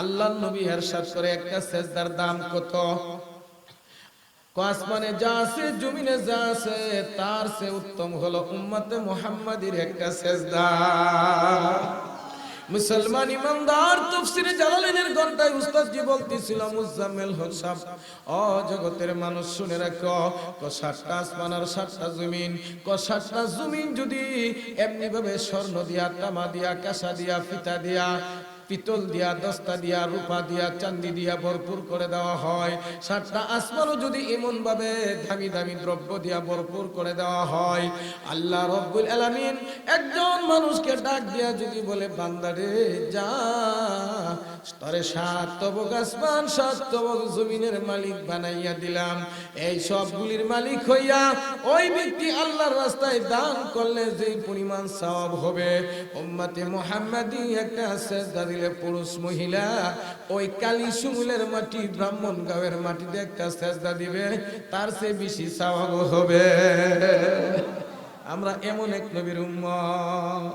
আল্লাহর নবী ইরশাদ করে একটা সেজদার দাম কত? আসমানে যা আছে, জমিনে যা আছে, তার চেয়ে উত্তম হলো উম্মতে মুহাম্মাদির একটা সেজদা। মুসলমান ইমানদার, তাফসীরে জালালাইনের ঘন্টায় উস্তাদ জি বলতেছিল, মুজাম্মিল হক সাহেব, ও জগতের মানুষ শুনে রাখো, 7টা আসমান আর 7টা জমিন, 7টা জমিন যদি এমনি ভাবে স্বর্ণ দিয়া, তামা দিয়া, কাঁসা দিয়া, ফিতা দিয়া, পিতল দিয়া, দস্তা দিয়া, রূপা দিয়া, চাঁদি দিয়া ভরপুর করে দেওয়া হয়, 7টা আসমানও যদি এমন ভাবে দামি দামি দ্রব্য দিয়া ভরপুর করে দেওয়া হয়, আল্লাহ রব্বুল আলামিন একজন মানুষকে ডাক দিয়া যদি বলে, বান্দারে যা, তরে 7 তবক আসমান 7 তবক জমিনের মালিক বানাইয়া দিলাম, এই সবগুলির মালিক হইয়া ওই ব্যক্তি আল্লাহর রাস্তায় দান করলে যে পরিমাণ সওয়াব হবে, উম্মতে মুহাম্মাদি একটা সেজদা দিলে পুরুষ মহিলা ওই কালী সুমুলের মাটি, ব্রাহ্মণ গাঁয়ের মাটিতে একটা সেজদা দিবে, তার চেয়ে বেশি সওয়াব হবে। আমরা এমন এক নবীর উম্মত।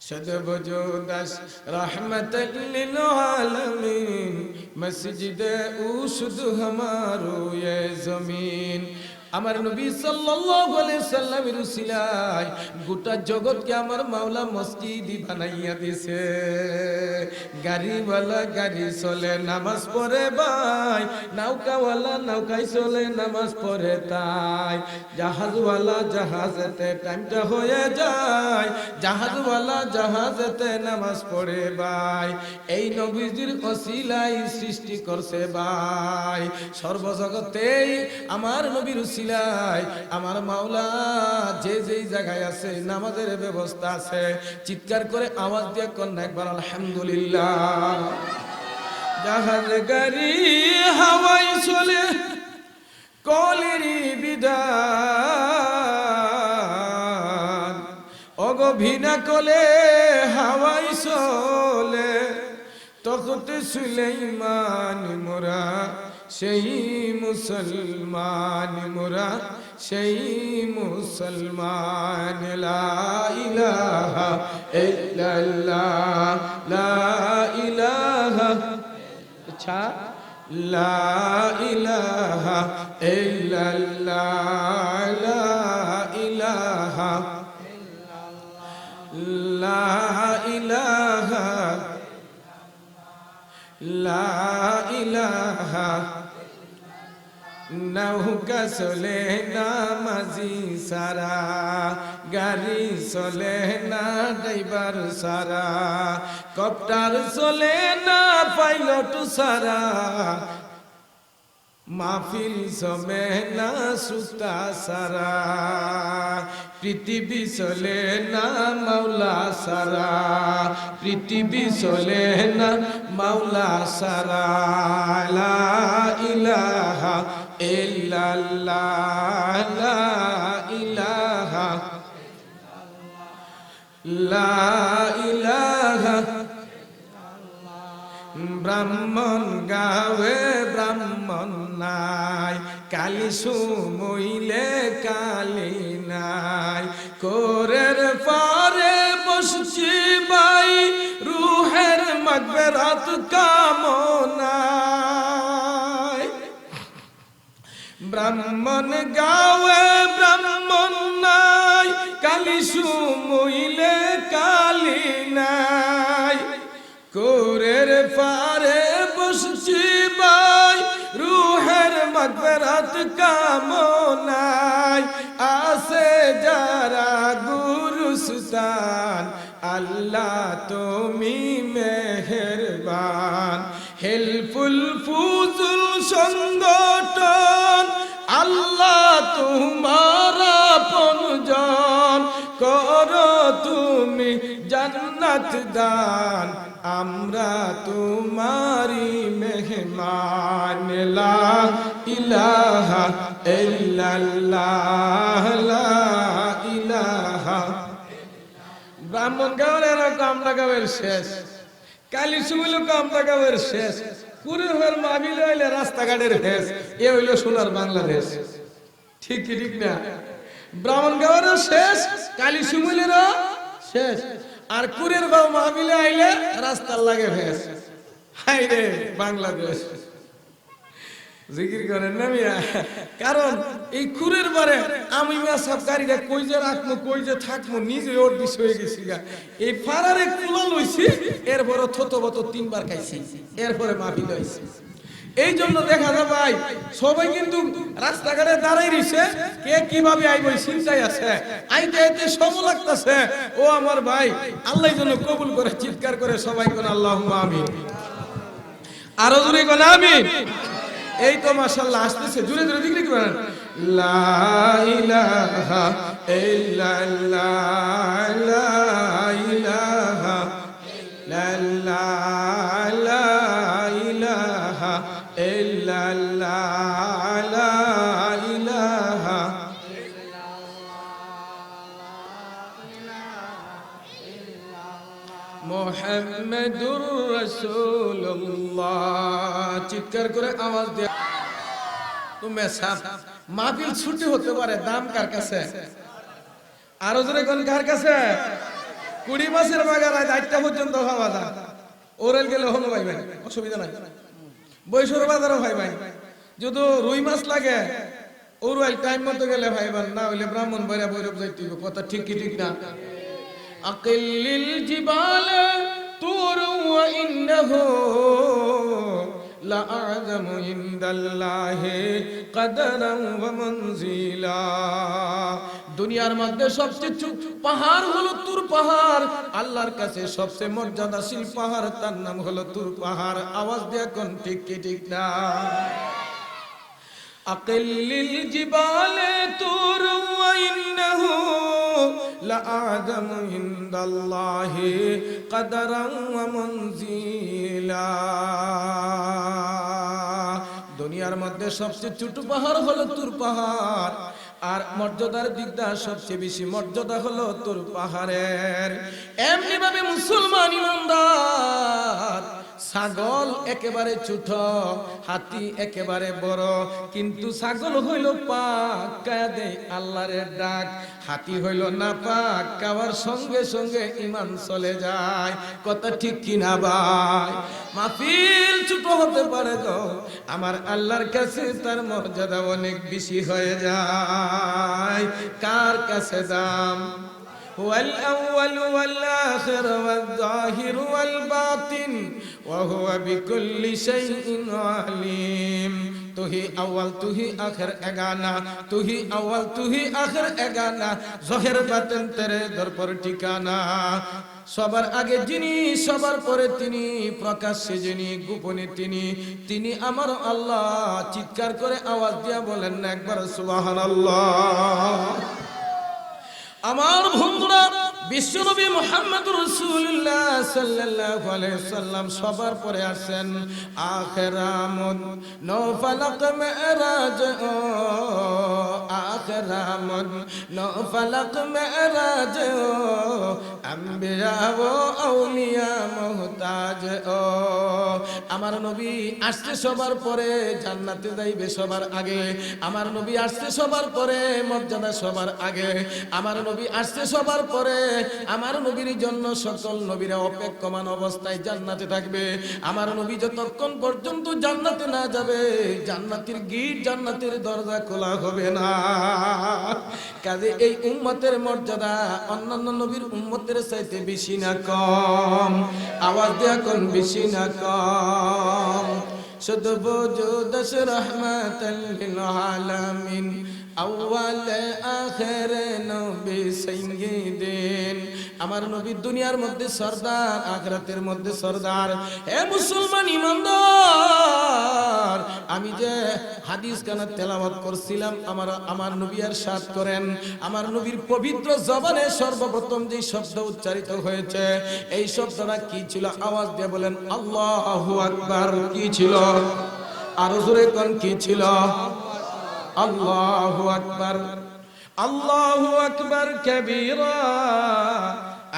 শুধু বজুদাস রাহমাতাল লিল আলামিন মসজিদে ও শুধু হামারো ইয়ে জমিন। আমার নবী সাল্লাল্লাহু আলাইহি সাল্লামের উসিলায় গোটা জগৎকে আমার মাওলা মসজিদি বানাইয়া দিয়েছে। গাড়িওয়ালা গাড়ি চলে, নামাজ পড়ে ভাই, নৌকাওয়ালা নৌকায় চলে, নামাজ পড়ে তাই, জাহাজওয়ালা জাহাজেতে টাইমটা হয়ে যায়, জাহাজওয়ালা জাহাজেতে নামাজ পড়ে ভাই। এই নবীজির ওসিলায় সৃষ্টি করছে ভাই, সর্বজগতেই আমার নবীর আমার মাওলা যে যেই জায়গায় আছে নামাজের ব্যবস্থা আছে। চিৎকার করে আওয়াজ দিয়ে কন্যা একবার আলহামদুলিল্লাহ। জাহাজ গাড়ি হাওয়ায় চলে, কলেরই বিধান, অগভিনা কলে হাওয়ায় চলে, তখতে সুলাইমান মোরা সেই মুসলমান, মোরা সেই মুসলমান। লা ইলাহা ইল্লাল্লাহ, লা ইলাহা, আচ্ছা, লা ইলাহা ইল্লাল্লাহ, লা ইলাহা, লা ইলাহা, লা ইলাহা। নৌকা চলে না মাঝি সারা, গাড়ি চলে না ড্রাইভার সারা, কপ্টার চলে না পাইলট সারা, মাহফিল জমে না সুতা সারা, পৃথিবী চলে না মাওলা সারা, পৃথিবী চলে না মাওলা সারা। লা ইলাহা ইল্লাল্লাহ, লা ইলাহা, লা ইলাহা। ব্রাহ্মণ গাঁয়ে ব্রাহ্মণ নাই, কালী সুমইলে কালী নাই, কোরের পারে বসছি বাই রু মাগফিরাত কামনায় ব্রাহ্মণ গাওয়ে ব্রাহ্মণ নাই কালি সুমুইলে কালি নাই কোরের পারে বসছি ভাই রুহের মাগফিরাত কামনায় আসে যারা গুরুস্তান আল্লাহ তুমি মেহেরবান হেল্পফুল ফুজুল সংগঠন আল্লাহ তোমার আপনজন করো তুমি জান্নাত দান আমরা তোমারি মেহমান লা ইলাহা ইল্লাল্লাহ লা ইলাহা ব্রাহ্মণ গাওয়ার কামটা গাওয়ার শেষ কালী সুমিল কামটা গাওয়ার শেষ পুরো হল মাহফিল হইলে রাস্তাঘাটের ভেস এ হইল সোনার বাংলাদেশ ঠিক কি ঠিক না ব্রাহ্মণ গাওয়ার শেষ কালী সুমিলের শেষ আর কুরের বাবু মাহফিলে আইলে রাস্তার লাগে ভেস হাই রে বাংলাদেশ জিকির করেন না মিয়া কারণ এই কুরের বারে আমি মিয়া সব গাড়িটা কই যে রাখবো কই যে থাকবো নিজে ওর দিস হয়ে গেছি গা এই ফারারে কুলা লইছি এরপরে থতবত 3 বার খাইছি এরপরে মাহফিল হইছে এই জন্য দেখা যায় ভাই সবাই কিন্তু রাস্তাঘাটে দাঁড়াই রইছে কে কিভাবে আইব চিন্তায় আছে আইতে আইতে সময় লাগতেছে ও আমার ভাই আল্লাহ যেন কবুল করে চিৎকার করে সবাই কোন আল্লাহুম্মা আমিন আরো জোরে কোন আমিন এই তো মাশাআল্লাহ আসতেছে জোরে জোরে জিকির করেন লা ইলাহা ইল্লাল্লাহ লা ইলাহা ইল্লাল্লাহ লা ইলাহা ইল্লাল্লাহ লা ইলাহা মুহাম্মাদুর রাসূলুল্লাহ চিৎকার করে আওয়াজ দিয়ে তুমি সাফ মাহফিল ছুটি হতে পারে দাম কার কাছে আরো জোরে কোন কার কাছে 20 মাসের বাগান আজ 8টা পর্যন্ত হওয়া যায় ওরেল গেলে হলো ভাই ভাই অসুবিধা নাই বৈশর বাজারও ভাই ভাই যদি রুই মাছ লাগে ওরাল টাইম মতো গেলে ভাই ভাই না হইলে ব্রাহ্মণ বাইরা বৈরব যাইতে হবে কথা ঠিক কি ঠিক না আকিলিল জিবাল তুর ওয়া ইন্নাহু লা আযমু ইনদাল্লাহি কদরান ওয়া মানজিলা দুনিয়ার মধ্যে সবচেয়ে পাহাড় হলো তুর পাহাড় আল্লাহর কাছে সবচেয়ে মর্যাদাশীল পাহাড় তার নাম হলো তুর পাহাড় আওয়াজ দিয়ে কোন ঠিক কি ঠিক না আকিলিল জিবাল তুর ওয়া ইন্নাহু লা আযমু ইনদাল্লাহি কদরান ওয়া মানজিলা দুনিয়ার মধ্যে সবচেয়ে ছোট পাহাড় হলো তুর পাহাড় আর মর্যাদার দিক দিয়ে সবচেয়ে বেশি মর্যাদা হলো তুর পাহাড়ের এমনি ভাবে মুসলমান ইমানদার ছাগল একেবারে ছোট হাতি একেবারে বড় কিন্তু ছাগল হইল পাক কায়াদে আল্লাহর ডাক হাতি হইল না পাক কাওয়ার সঙ্গে সঙ্গে ঈমান চলে যায় কথা ঠিক কি না ভাই মাহফিল ছোট হতে পারে গো আমার আল্লাহর কাছে তার মর্যাদা অনেক বেশি হয়ে যায় কার কাছে দাম هو الأول والآخر والظاهر والباطن وهو بكل شيء عليم तू ही अव्वल तू ही आखिर एगाना तू ही अव्वल तू ही आखिर एगाना ज़ाहिर बातिन तेरे दर पर ठिकाना সবার আগে যিনি সবার পরে তিনি প্রকাশ্যে যিনি গোপনে তিনি আমার আল্লাহ চিৎকার করে আওয়াজ দিয়া বলেন না একবার সুবহানাল্লাহ আমার বন্ধুরা বিশ্বনবী মুহাম্মদুর রাসূলুল্লাহ সাল্লাল্লাহু আলাইহি সাল্লাম সবার পরে আসেন আখিরামুন নওফালাক মেরাজ আখিরামুন নওফালাক মেরাজ আম্বিয়া ও আউলিয়া মুহতাজ আমার নবী আসছে সবার পরে, জান্নাতে যাইবে সবার আগে। আমার নবী আসছে সবার পরে, মর্যাদা সবার আগে। আমার নবী আসছে সবার পরে, আমার নবীর জন্য সকল নবীরা অপেক্ষমান অবস্থায় জান্নাতে থাকবে। আমার নবী যতক্ষণ পর্যন্ত জান্নাতে না যাবে, জান্নাতের গেট, জান্নাতের দরজা খোলা হবে না। কাজে এই উম্মতের মর্যাদা অন্যান্য নবীর উম্মতের চাইতে বেশি না কম? আওয়াজ দেয়া কোন বেশি না কম? শুধু বুঝো দশ রহমাতাল লিল আলামিন, আউয়াল আখির নবী সাইয়্যিদিন। আমার নবী দুনিয়ার মধ্যে সরদার, আখিরাতের মধ্যে সরদার। হে মুসলমান ইমানদার, আমি যে হাদিস গানা তেলাওয়াত করছিলাম, আমার নবী ইরশাদ করেন, আমার নবীর পবিত্র জবানে সর্বপ্রথম যে শব্দ উচ্চারিত হয়েছে, এই শব্দটা কি ছিল? আওয়াজ দিয়ে বলেন আল্লাহু আকবার। কি ছিল? আরো জোরে কোন কি ছিল? আল্লাহু আকবার। আল্লাহু আকবার কাবীরা,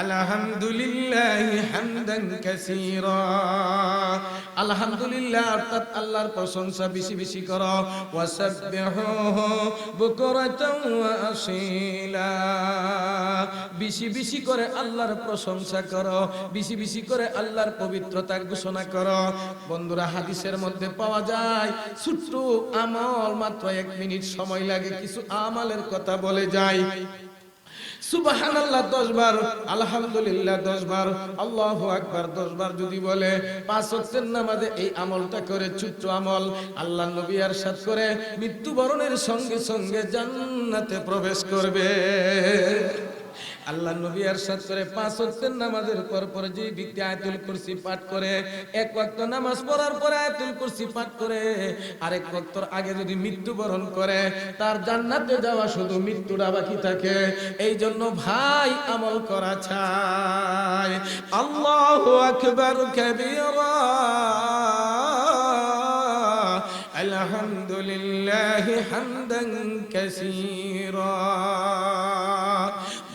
আলহামদুলিল্লাহি হামদান কাসীরা। আলহামদুলিল্লাহ অর্থাৎ আল্লাহর প্রশংসা বেশি বেশি করো। ওয়াসাব্বিহুহু বুকরাতাও ওয়া আসীলা, বেশি বেশি করে আল্লাহর প্রশংসা করো, বেশি বেশি করে আল্লাহর পবিত্রতা ঘোষণা করো। বন্ধুরা, হাদিসের মধ্যে পাওয়া যায় ছোট্ট আমল, মাত্র 1 মিনিট সময় লাগে, কিছু আমলের কথা বলে যায়। সুবহানাল্লাহ 10 বার, আলহামদুলিল্লাহ 10 বার, আল্লাহু আকবার 10 বার যদি বলে, 5 ওয়াক্তের নামাজে এই আমলটা করে, ছোট্ট আমল, আল্লাহর নবী ইরশাদ করে মৃত্যুবরণের সঙ্গে সঙ্গে জান্নাতে প্রবেশ করবে। আল্লাহ নবী ইরশাদ করে 5 ওয়াক্তের নামাজের পর যে ব্যক্তি আয়াতুল কুরসি পাঠ করে, 1 ওয়াক্ত নামাজ পড়ার পরে আয়াতুল কুরসি পাঠ করে, আরেক ওয়াক্তর আগে যদি মৃত্যুবরণ করে, তার জান্নাতে যাওয়া শুধু মৃত্যুটা বাকি থাকে। এই জন্য ভাই আমল করা চাই। আল্লাহু আকবার কাবীরা, আলহামদুলিল্লাহি হামদান কাসীরা।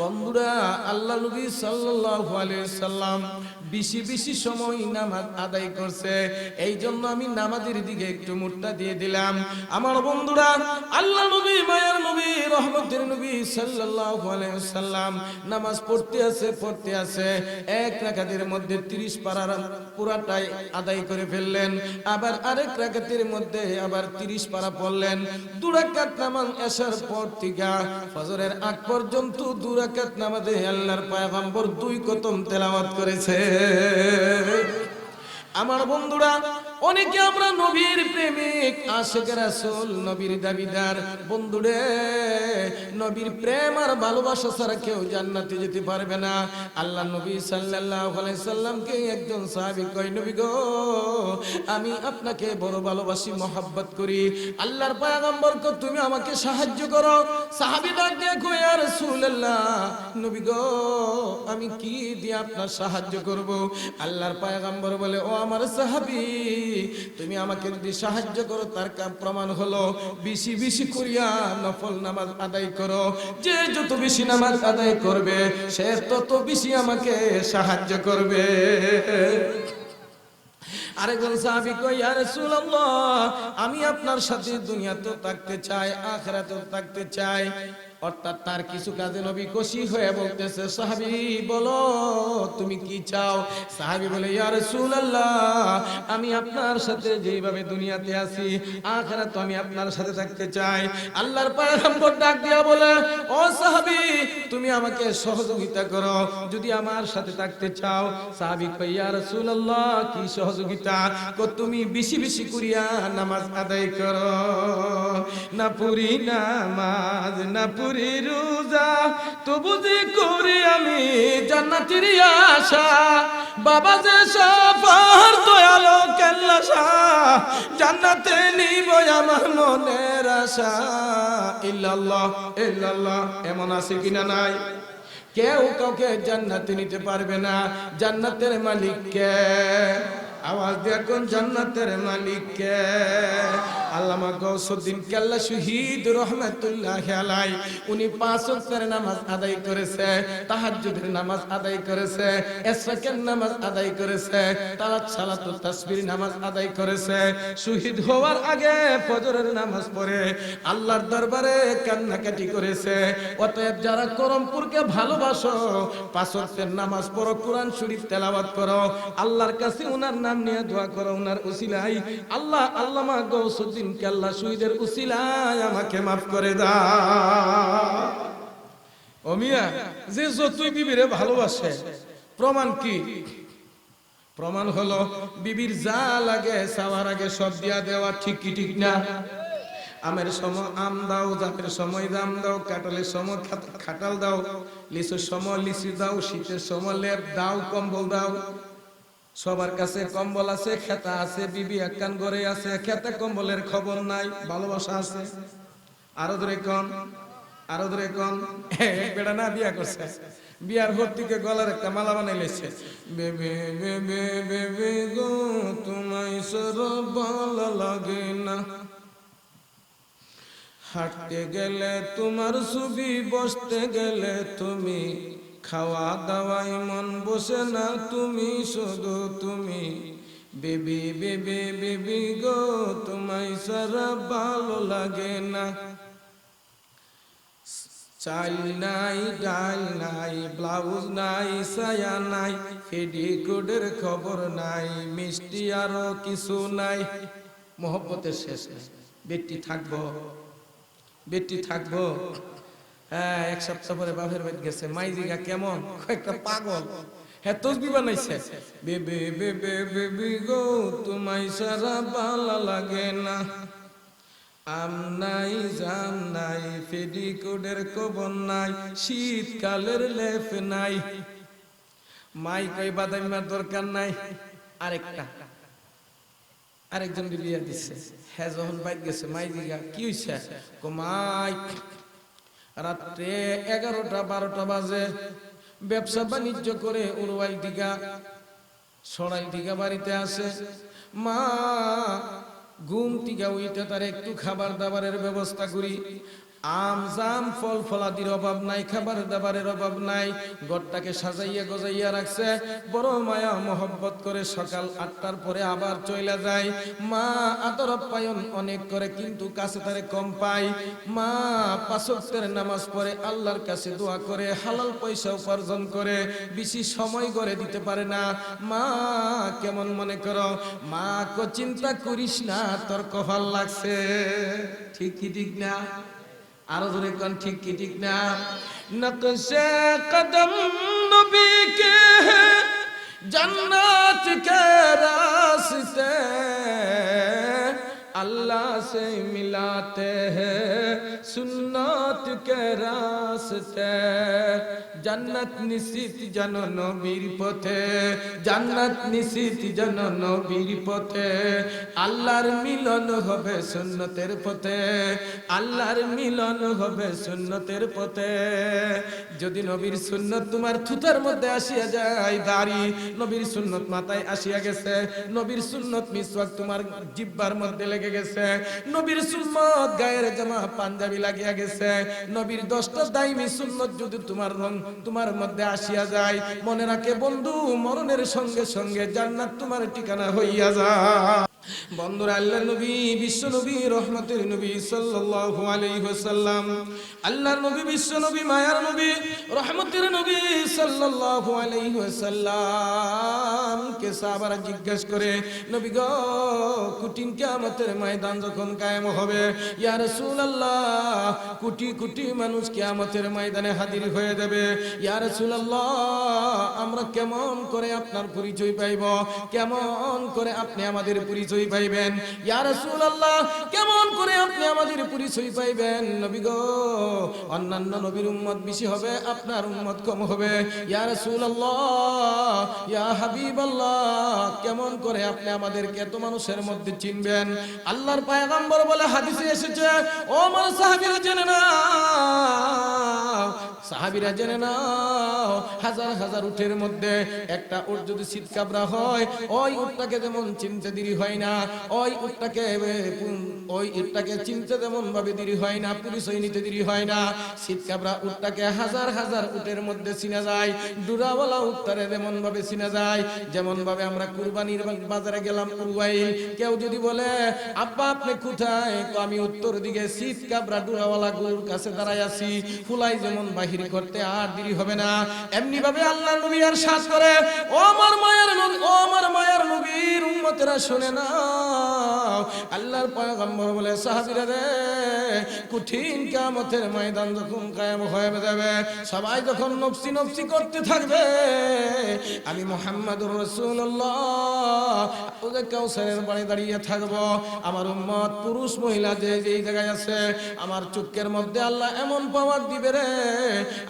বন্ধুরা, আল্লাহ নবী সাল্লাল্লাহু আলাইহি সাল্লাম বেশি বেশি সময় নামাজ আদায় করছে, এই জন্য আমি নামাজের দিকে একটু মুটটা দিয়ে দিলাম। আমার বন্ধুরা, আল্লাহ নবী, মায়ার নবী, রহমতের নবী সাল্লাল্লাহু আলাইহি সাল্লাম নামাজ পড়তে আছে, এক রাকাতের মধ্যে 30 পারার পুরাটাই আদায় করে ফেললেন। আবার আরেক রাকাতের মধ্যে আবার 30 পারা পড়লেন। 2 রাকাত নামাজ এশার পর থেকে ফজরের আগ পর্যন্ত 2 রাকাত নামাজে আল্লাহর পয়গম্বর 2 খতম তেলাওয়াত করেছে। আমার বন্ধুরা, অনেকে আমরা নবীর প্রেমিক, আশিক রাসূল, নবীর দাবিদার। বন্ধুরে, নবীর প্রেম আর ভালোবাসা ছাড়া কেউ জান্নাতে যেতে পারবে না। আল্লাহ নবী সাল্লাল্লাহু আলাইহি সাল্লামকে একজন সাহাবী কয়, নবী গো, আমি আপনাকে বড় ভালোবাসি, মহব্বত করি। আল্লাহর পয়গম্বরকে তুমি আমাকে সাহায্য করো। সাহাবী ডাক দিয়ে কয়, ইয়া রাসূলুল্লাহ, নবী গো, আমি কি দিয়ে আপনার সাহায্য করব? আল্লাহর পয়গম্বর বলে, ও আমার সাহাবী, তুমি আমাকে যদি সাহায্য করো, তার প্রমাণ হলো বেশি বেশি করিয়া নফল নামাজ আদায় করো। যে যত বেশি নামাজ আদায় করবে, সে তত বেশি আমাকে সাহায্য করবে। আরেকজন সাহাবী কয়, ইয়া রাসূলুল্লাহ, আমি আপনার সাথে দুনিয়াতেও থাকতে চাই, আখিরাতেও থাকতে চাই। অর্থাৎ তার কিছু কাজে নবী খুশি হয়ে বলতেছে, সাহাবী বলো তুমি কি চাও? সাহাবী বলে, ইয়া রাসূলুল্লাহ, আমি আপনার সাথে যেভাবে দুনিয়াতে আছি, আখিরাতে আমি আপনার সাথে থাকতে চাই। আল্লাহর পয়গম্বর ডাক দিয়া বলে, ও সাহাবী, তুমি আমাকে সহযোগিতা করো যদি আমার সাথে থাকতে চাও। সাহাবী কয়, ইয়া রাসূলুল্লাহ, কি সহযোগিতা? কো তুমি বেশি বেশি করিয়া নামাজ আদায় করো। না পুরি নামাজ, না রোজা, তবু যে করি আমি জান্নাতের আশা। বাবা যে সফর দয়ালো কেল্লাশা, জান্নাতে নিব আমার মনের আশা। ইল্লাল্লাহ ইল্লাল্লাহ, এমন আছে কিনা নাই? কেউ কাউকে জান্নাতে নিতে পারবে না। জান্নাতের মালিক কে? আওয়াজ দিয়া কোন জান্নাতের মালিক কে? আল্লামা গৌসউদ্দিন কেল্লা শহীদ রহমাতুল্লাহি আলাইহি উনি 5 ওয়াক্তের নামাজ আদায় করেছে, তাহাজ্জুদের নামাজ আদায় করেছে, ইশরাকের নামাজ আদায় করেছে, তাওয়াত সালাতুত তাসবিহ নামাজ আদায় করেছে। শহীদ হওয়ার আগে ফজরের নামাজ পড়ে আল্লাহর দরবারে কান্নাকাটি করেছে। অতএব যারা করমপুরকে ভালোবাসো, 5 ওয়াক্তের নামাজ পড়ো, কোরআন শরীফ তেলাওয়াত করো, আল্লাহর কাছে উনার নাম নিয়ে দোয়া করো, উনার উসিলায় আল্লাহ আল্লামা গৌসউদ্দিন কেল্লা শহীদের উসিলায় আমাকে মাফ করে দাও। ও মিয়া, যে যতই বিবিরে ভালোবাসে, প্রমাণ কি? প্রমাণ হলো বিবির যা লাগে চাওয়ার আগে সব দিয়া দেওয়া, ঠিক কি ঠিক না? আমের সময় আম দাও, জামের সময় জাম দাও, কাঁঠালের সময় কাঁঠাল দাও, লিচুর সময় লিচু দাও, শীতের সময় লেপ দাও, কম্বল দাও। সবার কাছে কম্বল আছে, খেতা আছে, বিবি একখান ঘরে আছে, খেতে কম্বলের খবর নাই, ভালোবাসা আছে। আরো ধরে কন, আরো ধরে কন। বেড়া না বিয়া করছে, বিয়ার ভোর থেকে গলার একটা মালা বানাই লেছে, বেবে বেবে বেবে গো তোমায় সর ভালো লাগে না, হাঁটতে গেলে তোমার ছবি, বসতে গেলে তুমি, খাওয়া দাওয়ায় মন বসে না, তুমি শুধু তুমি, বেবি বেবি বেবি গো তোমায় সারা ভালো লাগে না। চাল নাই, ডাল নাই, ব্লাউজ নাই, সায়া নাই, পেটিকোটের খবর নাই, মিষ্টি আরো কিছু নাই। মোহব্বতের শেষ নাই। বেটি থাকবো, বেটি থাকবো। হ্যাঁ, 1 সপ্তাহ পরে বাপের বাড়ি গেছে, মাইজিগা কেমন, একটা পাগল। হ্যাঁ, তসবি বানাইছে, বেবে বেবে বেবি গো তোমায় সারা ভালো লাগে না, আম নাই, জাম নাই, পেটিকোটের কবর নাই, শীতকালের লেপ নাই। মাই কই বাদাইমার দরকার নাই। আরেকজন বিয়া দিচ্ছে। হ্যাঁ, যখন বাইর গেছে মাইজিগা কি হইছে, মাই রাত্রে 11টা 12টা বাজে, ব্যবসা বাণিজ্য করে উড়ওয়াল টিকা সরাই টিকা বাড়িতে আসে। মা ঘুম টিকা উইটা তার একটু খাবার দাবারের ব্যবস্থা করি। আম জাম ফল ফলাদির অভাব নাই, খাবার দাবারের অভাব নাই, ঘরটাকে সাজাইয়া গজাইয়া রাখছে। বড় মায়া মহব্বত করে সকাল 8টার পরে আবার চলে যায়। মা আদর আপ্যায়ন অনেক করে, কিন্তু কাছে তারে কম পায়। মা 5 ওয়াক্তের নামাজ পড়ে, আল্লাহর কাছে দোয়া করে, হালাল পয়সা উপার্জন করে, বেশি সময় করে দিতে পারে না। মা কেমন মনে করো? মা কো চিন্তা করিস না, তোর কপাল লাগছে। ঠিক কি ঠিক না? আরো ধরে কোন ঠিক কি ঠিক না? নকশে কদম নবী কে जन्नत के रास्ते अल्लाह से मिलाते हैं सुन्नत के रास्ते जन्नत निश्चित जन नबीर पथे जन्नत निश्चित जन नबीर पथे আল্লাহর মিলন হবে সুন্নতের পথে আল্লাহর মিলন হবে সুন্নতের পথে যদি নবীর সুন্নত তোমার থুতার মধ্যে আসিয়া যায় দাড়ি নবীর সুন্নত মাথায় আসিয়া গেছে নবীর সুন্নত মিসওয়াক তোমার জিহ্বার মধ্যে লেগে গেছে নবীর সুন্নত গায়ের জামা পাঞ্জাবি লাগিয়া গেছে নবীর 10টা দাইমি সুন্নত যদি তোমার মধ্যে আসিয়া যায় মনে রাখে বন্ধু মরণের সঙ্গে সঙ্গে জান্নাত তোমার ঠিকানা হইয়া যায় বন্ধুরা আল্লাহর নবী বিশ্ব নবী রহমতের নবী সাল্লাল্লাহু আলাইহি ওয়াসাল্লাম আল্লাহর নবী বিশ্ব নবী মায়ার নবী রহমতের নবী সাল্লাল্লাহু আলাইহি ওয়াসাল্লাম কে সাহাবারা জিজ্ঞাসা করে নবী গো কঠিন কিয়ামতের ময়দান যখন কায়েম হবে ইয়া রাসূলুল্লাহ কোটি কোটি মানুষ কিয়ামতের ময়দানে হাজির হয়ে যাবে ইয়া রাসূলুল্লাহ আমরা কেমন করে আপনার পরিচয় পাইব কেমন করে আপনি আমাদের পরিচয় পাইবেন পাইবেন? ইয়া রাসূলুল্লাহ, কেমন করে আপনি আমাদের পরিচয় পাইবেন? নবী গো, অন্যান্য নবীর উম্মত বেশি হবে, আপনার উম্মত কম হবে। ইয়া রাসূলুল্লাহ, ইয়া হাবিবাল্লাহ, কেমন করে আপনি আমাদেরকে এত মানুষের মধ্যে চিনবেন? আল্লাহর পয়গম্বর বলে হাদিসে এসেছে, ও আমার সাহাবীরা জেনে নাও, সাহাবীরা জেনে নাও, হাজার হাজার উটের মধ্যে একটা উট যদি শীত কাবরা হয়, ওই উটটাকে যেমন চিনতে দেরি হয় না, ওই উটটাকে চিনতে যেমন ভাবে দেরি হয় না, পরিচয় নিতে দেরি হয় না, শীত কাবরা উটটাকে হাজার হাজার উটের মধ্যে চিনা যায়। ডুরাওয়ালা উটটারে যেমন ভাবে চিনা যায়, যেমন ভাবে আমরা কুরবানির বাজারে গেলাম কুরবাইল, কেউ যদি বলে আব্বা আপনি কোথায়, তো আমি উত্তর দিকে শীত কাবরা ডুরাওয়ালা গরুর কাছে দাঁড়ায় আছি, ফুলাই যেমন বাহির করতে আর দেরি হবে না। এমনি ভাবে আল্লাহ নবী আর সাজ করে, ও আমার মায়ের নবী, ও আমার মায়ের নবীর উম্মতেরা শুনে নাও, আল্লাহর পয়গম্বর বলে সাহাবীরা রে, কঠিন কিয়ামতের ময়দান যখন কায়েম হয়ে যাবে, সবাই যখন নফসি নফসি করতে থাকবে, আমি মুহাম্মাদুর রাসূলুল্লাহ ওদের কাউসারের পাড়ে দাঁড়িয়ে থাকবো। আমার উম্মত পুরুষ মহিলা যে যেই জায়গায় আছে, আমার চোখের মধ্যে আল্লাহ এমন পাওয়ার দিবে রে,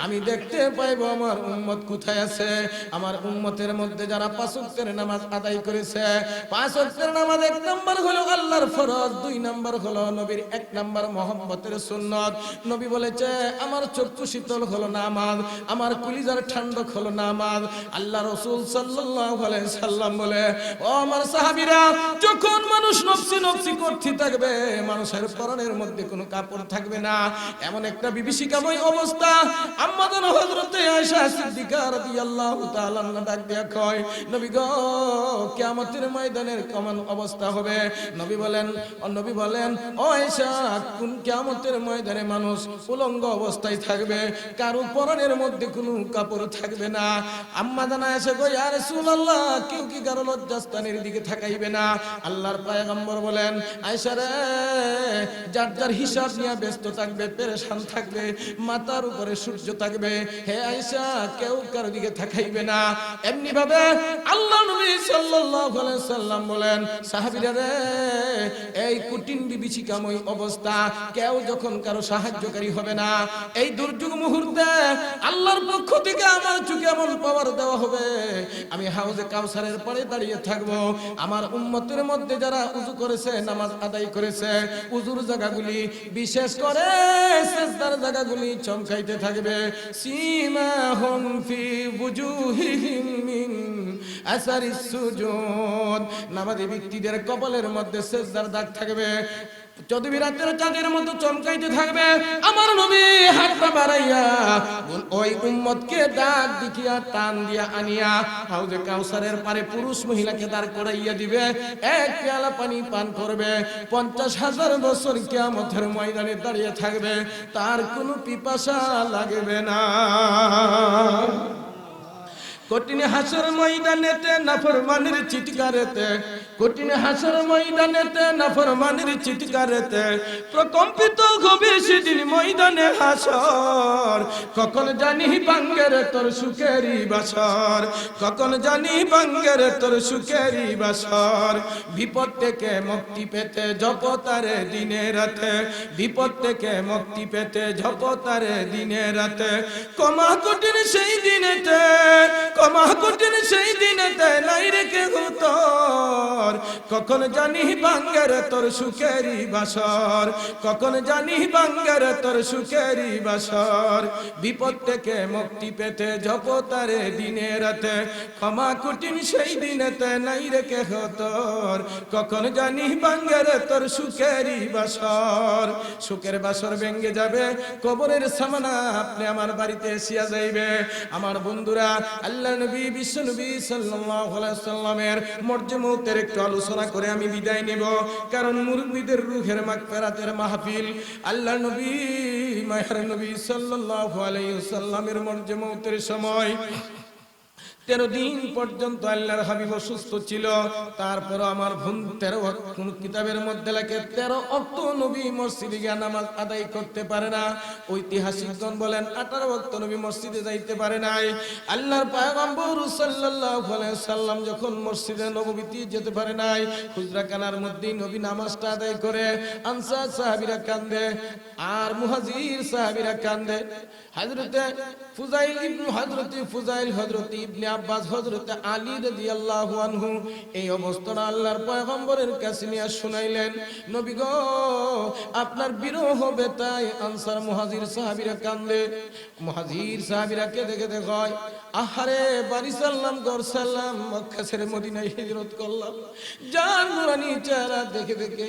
আমি দেখতে পাইবো আমার উম্মত কোথায় আছে। আমার উম্মতের মধ্যে যারা 5 ওয়াক্তের নামাজ আদায় করেছে, 5 ওয়াক্তের নামাজ 1 নাম্বার হলো আল্লাহর ফরজ, 2 নাম্বার হলো নবীর 1 নাম্বার মহব্বতের সুন্নত। নবী বলেছে আমার চক্ষু শীতল হলো নামাজ, আমার কলিজার ঠান্ডক হলো নামাজ। আল্লাহ রাসূল সাল্লাল্লাহু আলাইহি সাল্লাম বলে, ও আমার সাহাবীরা, যখন মানুষ নফসি নফসি করতে থাকবে, মানুষের পরনের মধ্যে কোনো কাপড় থাকবে না, এমন একটা বিভীষিকাময় অবস্থা, আম্মা জান হযরতে আয়েশা সিদ্দিকা রাদিয়াল্লাহু তাআলা ডাক দিয়া কয়, নবী গো, কিয়ামতের ময়দানের কেমন অবস্থা হবে? নবী বলেন ও আয়েশা, কোন কিয়ামতের ময়দানে মানুষ উলঙ্গ অবস্থায় থাকবে, কারো পরনের মধ্যে কোনো কাপড় থাকবে না। আম্মা জান আয়েশা কয়, ইয়া রাসূলুল্লাহ, কেউ কি কারো লজ্জাস্থানের দিকে তাকাইবে না? আল্লাহর পয়গম্বর বলেন, আয়েশা রে, যার যার হিসাব নিয়ে ব্যস্ত থাকবে, পেরেশান থাকবে, মাথার উপরে সূর্য থাকবে, হে আয়েশা, কেউ কারো দিকে তাকাইবে না। এমনি ভাবে আল্লাহ নবী সাল্লাল্লাহু আলাইহি সাল্লাম বলেন, সাহাবীরা রে, এই কঠিন বিভীষিকাময় অবস্থা, কেউ যখন কারো সাহায্যকারী হবে না, এই দুর্যোগ মুহূর্তে আল্লাহর পক্ষ থেকে আমার চোখে এমন পাওয়ার দেওয়া হবে, আমি হাউজে কাউসারের পরে দাঁড়িয়ে থাকবো। আমার উম্মতের মধ্যে যারা উযু করেছে, নামাজ আদায় করেছে, উযুর জায়গাগুলি, বিশেষ করে সিজদার জায়গাগুলি চমকাইতে থাকবে। সীমাহুম ফি বুজুহিহিম মিন আসারিস সুজুদ, নামাজি ব্যক্তিদের কপালের মধ্যে সিজদার দাগ থাকবে, চৌধুরী রাতের চাঁদের মতো চমকাইতে থাকবে। আমার নবী হাতটা বাড়াইয়া ওই উম্মতকে ডাক দেখিয়া টান দিয়া আনিয়া হাউজে কাউসারের পারে পুরুষ মহিলাকে দাঁড় করাইয়া দিবে, 1 পেয়ালা পানি পান করবে, 50,000 বছর কিয়ামতের ময়দানে দাঁড়িয়ে থাকবে, তার কোনো পিপাসা লাগবে না। কঠিন হাসর ময়দানেতে নাফরমানের চিৎকারেতে, কঠিন হাসর ময়দানেতে নাফরমানের চিৎকারেতে প্রকম্পিত হবে সেদিন ময়দানে হাসর। কখন জানি বাঙ্গের তোর সুখেরই বাসর, কখন জানি বাঙ্গের তোর সুখেরই বাসর। বিপদ থেকে মুক্তি পেতে জপতারে দিনে রাতে, বিপদ থেকে মুক্তি পেতে জপতারে দিনে রাতে, কমা কঠিন সেই দিনেতে, কমা কঠিন সেই দিনেতে নাই রেখে তোর। কখন জানি বাঙ্গের তোর সুখেরই বাসর, কখন জানি বাঙ্গের তোর সুখেরই বাসর। বিপদ থেকে মুক্তি পেতে জপতারে দিনে রাতে, ক্ষমা কঠিন সেই দিনেতে নাই রেখে তোর। কখন জানি বাঙ্গের তোর সুখেরই বাসর। সুখের বাসর ভেঙ্গে যাবে, কবরের সামনা আপনি আমার বাড়িতে এসিয়া যাইবে। আমার বন্ধুরা, আল্লাহ নবী বিশ্ব নবী সাল্লাল্লাহু আলাইহি সাল্লামের মর্যাদার একটু আলোচনা করে আমি বিদায় নেব, কারণ মুরব্বিদের রূহের মাগফিরাতের মাহফিল। আল্লাহ নবী মায়ের নবী সাল্লাল্লাহু আলাইহি সাল্লামের মর্যাদার সময় 13 দিন পর্যন্ত আল্লাহর হাবিব অসুস্থ ছিল। তারপর আমার 13 কোন কিতাবের মধ্যে লেখে 13 ওয়াক্ত নবী মসজিদে গিয়ে নামাজ আদায় করতে পারে না। ঐতিহাসিকগণ বলেন 18 ওয়াক্ত নবী মসজিদে যাইতে পারে নাই। আল্লাহর পয়গম্বর সাল্লাল্লাহু আলাইহি সাল্লাম যখন মসজিদে নববীতে যেতে পারে নাই, হুজরাখানার মধ্যেই নবী নামাজটা আদায় করে। আনসার সাহাবীরা কান্দে আর মুহাজির সাহাবীরা কান্দে। হযরতে ফুজাইল ইবনে হযরতে ইবনে আব্বাস, হযরতে আলী রাদিয়াল্লাহু আনহু এই অবস্থাটা আল্লাহর পয়গম্বরের কাছে নিয়ে শুনাইলেন, নবী গো আপনার বিরহ হবে তাই আনসার মুহাজির সাহাবীরা কান্দে। মুহাজির সাহাবীরা কেঁদে কেঁদে কয়, আহারে বাড়ি সাল্লাম ঘর সাল্লাম, মক্কা ছেড়ে মদিনায় হিজরত করলাম, যার নুরানি চেহারা দেখে দেখে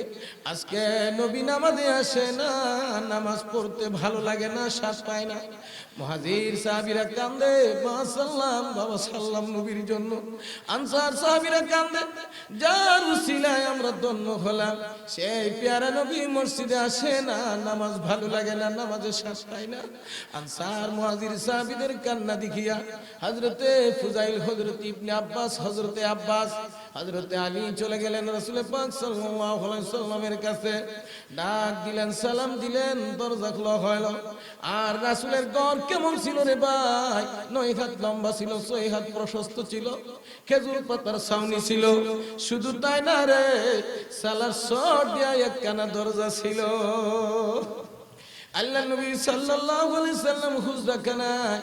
আজকে নবী নামাজে আসে না, নামাজ পড়তে ভালো লাগে না, শ্বাস পায় না। মুহাজির সাহাবীরা কান্দে, মা সাল্লাম বাবা সাল্লাম নবীর জন্য। আনসার সাহাবীরা কান্দে, যার উসিলায় আমরা ধন্য হলাম, সেই পেয়ারা নবী মসজিদে আসে না, নামাজ ভালো লাগে না, নামাজে শ্বাস পায় না। আনসার মুহাজির সাহাবীদের কান্না দেখিয়া হযরতে ফুজাইল, হযরতে ইবনে আব্বাস, হযরতে আব্বাস, হযরতে আলী চলে গেলেন রাসূল পাক সাল্লাল্লাহু আলাইহি সাল্লামের কাছে। ডাক দিলেন, সালাম দিলেন, দরজা খোলা হলো। আর রাসূলের ঘর কেমন ছিল রে ভাই? 9 হাত লম্বা ছিল, 6 হাত প্রশস্ত ছিল, খেজুর পাতার ছাউনি ছিল। শুধু তাই না রে, সালার শট দিয়া একখানা দরজা ছিল। আল্লাহ নবী সাল্লাল্লাহু আলাইহি সাল্লাম হুজরাখানায়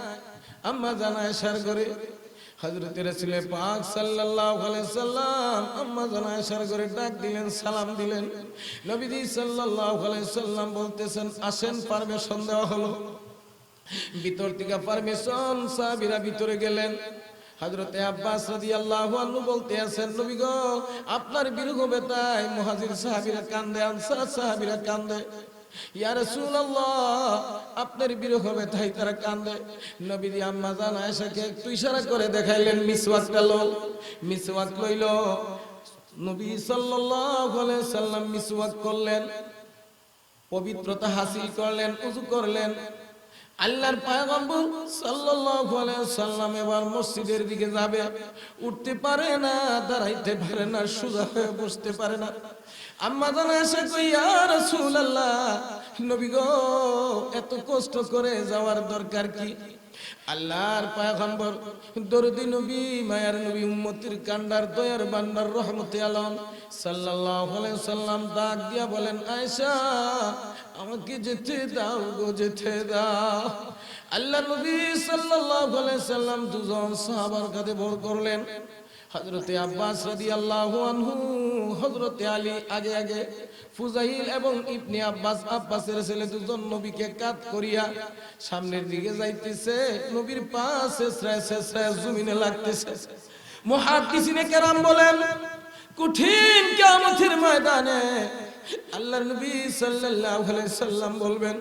আম্মা জান আয়েশার ঘরে, হযরত রাসূল পাক সাল্লাল্লাহু আলাইহি সাল্লাম আম্মা জান আয়েশার ঘরে ডাক দিলেন, সালাম দিলেন। নবীজি সাল্লাল্লাহু আলাইহি সাল্লাম বলতেছেন, আসেন, পারমিশন দেওয়া হলো। ভিতর থেকে পারমিশন, সাহাবীরা ভিতরে গেলেন। হযরতে আব্বাস রাদিয়াল্লাহু আনহু বলতে আছেন, নবী গো আপনার বিরহ বেতায় মুহাজির সাহাবীরা কান্দে, আনসার সাহাবীরা কান্দে। ইয়া রাসূলুল্লাহ আপনার বিরহ বেতায় তারা কান্দে। নবীজি আম্মা জান আয়েশাকে একটু ইশারা করে দেখাইলেন, মিসওয়াকটা লও। মিসওয়াক লইল। নবী সাল্লাল্লাহু আলাইহি সাল্লাম মিসওয়াক করলেন, পবিত্রতা হাসিল করলেন, ওযু করলেন। আল্লাহর পয়গম্বর সাল্লাল্লাহু আলাইহি সাল্লাম এবার মসজিদের দিকে যাবে, উঠতে পারে না, দাঁড়াইতে পারে না, সোজা হয়ে বসতে পারে না। আম্মা জান আয়েশা কই, ইয়া রাসূলুল্লাহ নবী গো এত কষ্ট করে যাওয়ার দরকার কি? আল্লাহর পয়গম্বর দরদি নবী, মায়ার নবী, উম্মতের কান্ডার, দয়ার বান্দার, রহমতে আলম সাল্লাল্লাহু আলাইহি সাল্লাম ডাক দিয়া বলেন, আয়েশা আমাকে যেতে দাও গো, যেতে দাও। আল্লাহ নবী সাল্লাল্লাহু আলাইহি সাল্লাম দুজন সাহাবার কাঁধে ভর করলেন। হযরতে আব্বাস রাদিয়াল্লাহু আনহু, হযরতে আলী আগে আগে, ফুজাইল এবং ইবনে আব্বাস, আব্বাসের ছেলে দুজন নবীকে কাঁধ করিয়া সামনের দিকে যাইতেছে। নবীর পা শেষরায় শেষরায় জমিনে লাগতেছে। মুহাদ্দিসিনে কেরাম বলেন, কঠিন কিয়ামতের ময়দানে আল্লাহর নবী সাল্লাল্লাহু আলাইহি সাল্লাম বলবেন,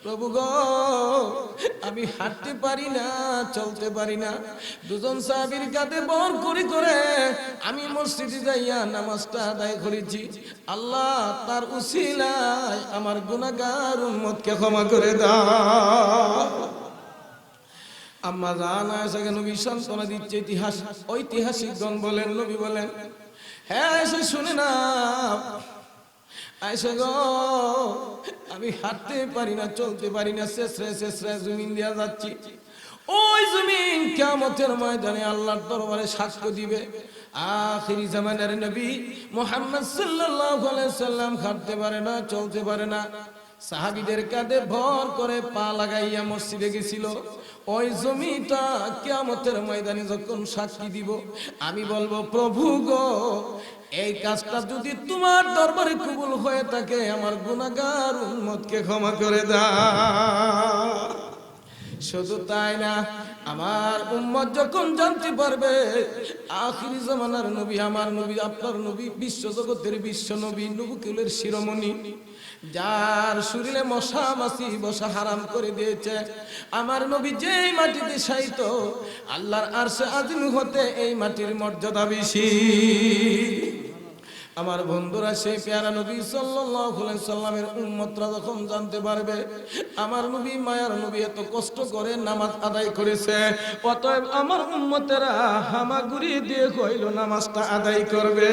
প্রভু গো আমি হাঁটতে পারি না, চলতে পারি না। দুজন সাহাবীর কাঁধে ভর করে করে আমি মসজিদে যাইয়া নামাজটা আদায় করেছি। আল্লাহ তার উসিলায় আমার গুনাহগার উম্মতকে ক্ষমা করে দাও। আম্মা জান আয়েশাকে নবী সান্ত্বনা দিচ্ছে। ঐতিহাসিকগণ বলেন, নবী বলেন, হ্যাঁ এসে শুনে না আয়েশা গো আমি হাঁটতে পারি না, চলতে পারি না, শেষরায় শেষরায় জমিন দিয়া যাচ্ছি। ওই জমিন কিয়ামতের ময়দানে আল্লাহর দরবারে সাক্ষ্য দিবে। আখিরি জামানার নবী মুহাম্মদ সাল্লাল্লাহু আলাইহি সাল্লাম হাঁটতে পারে না, চলতে পারে না, সাহাবীদের কাঁধে ভর করে পা লাগাইয়া মসজিদে গেছিল। ওই জমিটা কিয়ামতের ময়দানে যখন সাক্ষী দিব, আমি বলবো, প্রভু গো এই কাজটা যদি তোমার দরবারে কবুল হয়ে থাকে, আমার গুনাহগার উম্মতকে ক্ষমা করে দাও। শুধু তাই না, আমার উম্মত যখন জানতে পারবে আখিরি জামানার নবী, আমার নবী, আপনার নবী, বিশ্ব জগতের বিশ্ব নবী, নবুকুলের শিরোমণি, যার শরীরে মশা মাছি বসা হারাম করে দিয়েছে, আমার নবী যেই মাটিতে শায়িত, আল্লাহর আরশে আজিম হতে এই মাটির মর্যাদা বেশি। আমার বন্ধুরা সেই পেয়ারা নবী সাল্লাল্লাহু আলাইহি সাল্লামের উম্মতরা যখন জানতে পারবে আমার নবী মায়ার নবী এত কষ্ট করে নামাজ আদায় করেছে, অতএব আমার উম্মতেরা হামাগুড়ি দিয়ে কইল নামাজটা আদায় করবে।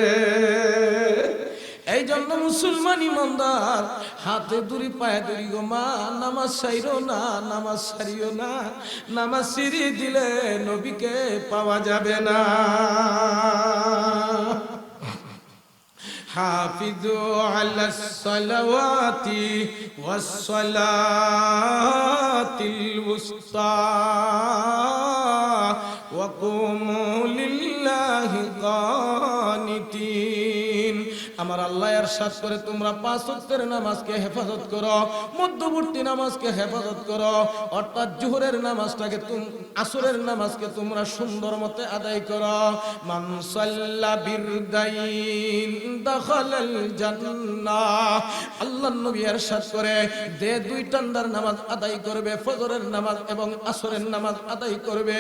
এই জন্য মুসলমান ইমানদার হাতে দুরি পায়ে দুরি গো মা, নামাজ সাইরো না, নামাজ সারিও না। নামাজ সিরি দিলে নবীকে পাওয়া যাবে না। হাফিজু আলাস সালাওয়াতি ওয়াস সালাতিল উসতা ওয়া কুমু লিল্লাহি কানিতিন। আমার আল্লাহ ইরশাদ করে তোমরা পাঁচ ওয়াক্তের নামাজকে হেফাজত করো, মধ্যবর্তী নামাজকে হেফাজত করো, অর্থাৎ জোহরের নামাজটাকে আসরের নামাজকে তোমরা সুন্দর মতে আদায় করো। মান সাল্লা বিরদাইন দাখালাল জান্নাহ। আল্লাহর নবী ইরশাদ করে যে দুই টান্ডার নামাজ আদায় করবে, ফজরের নামাজ এবং আসরের নামাজ আদায় করবে,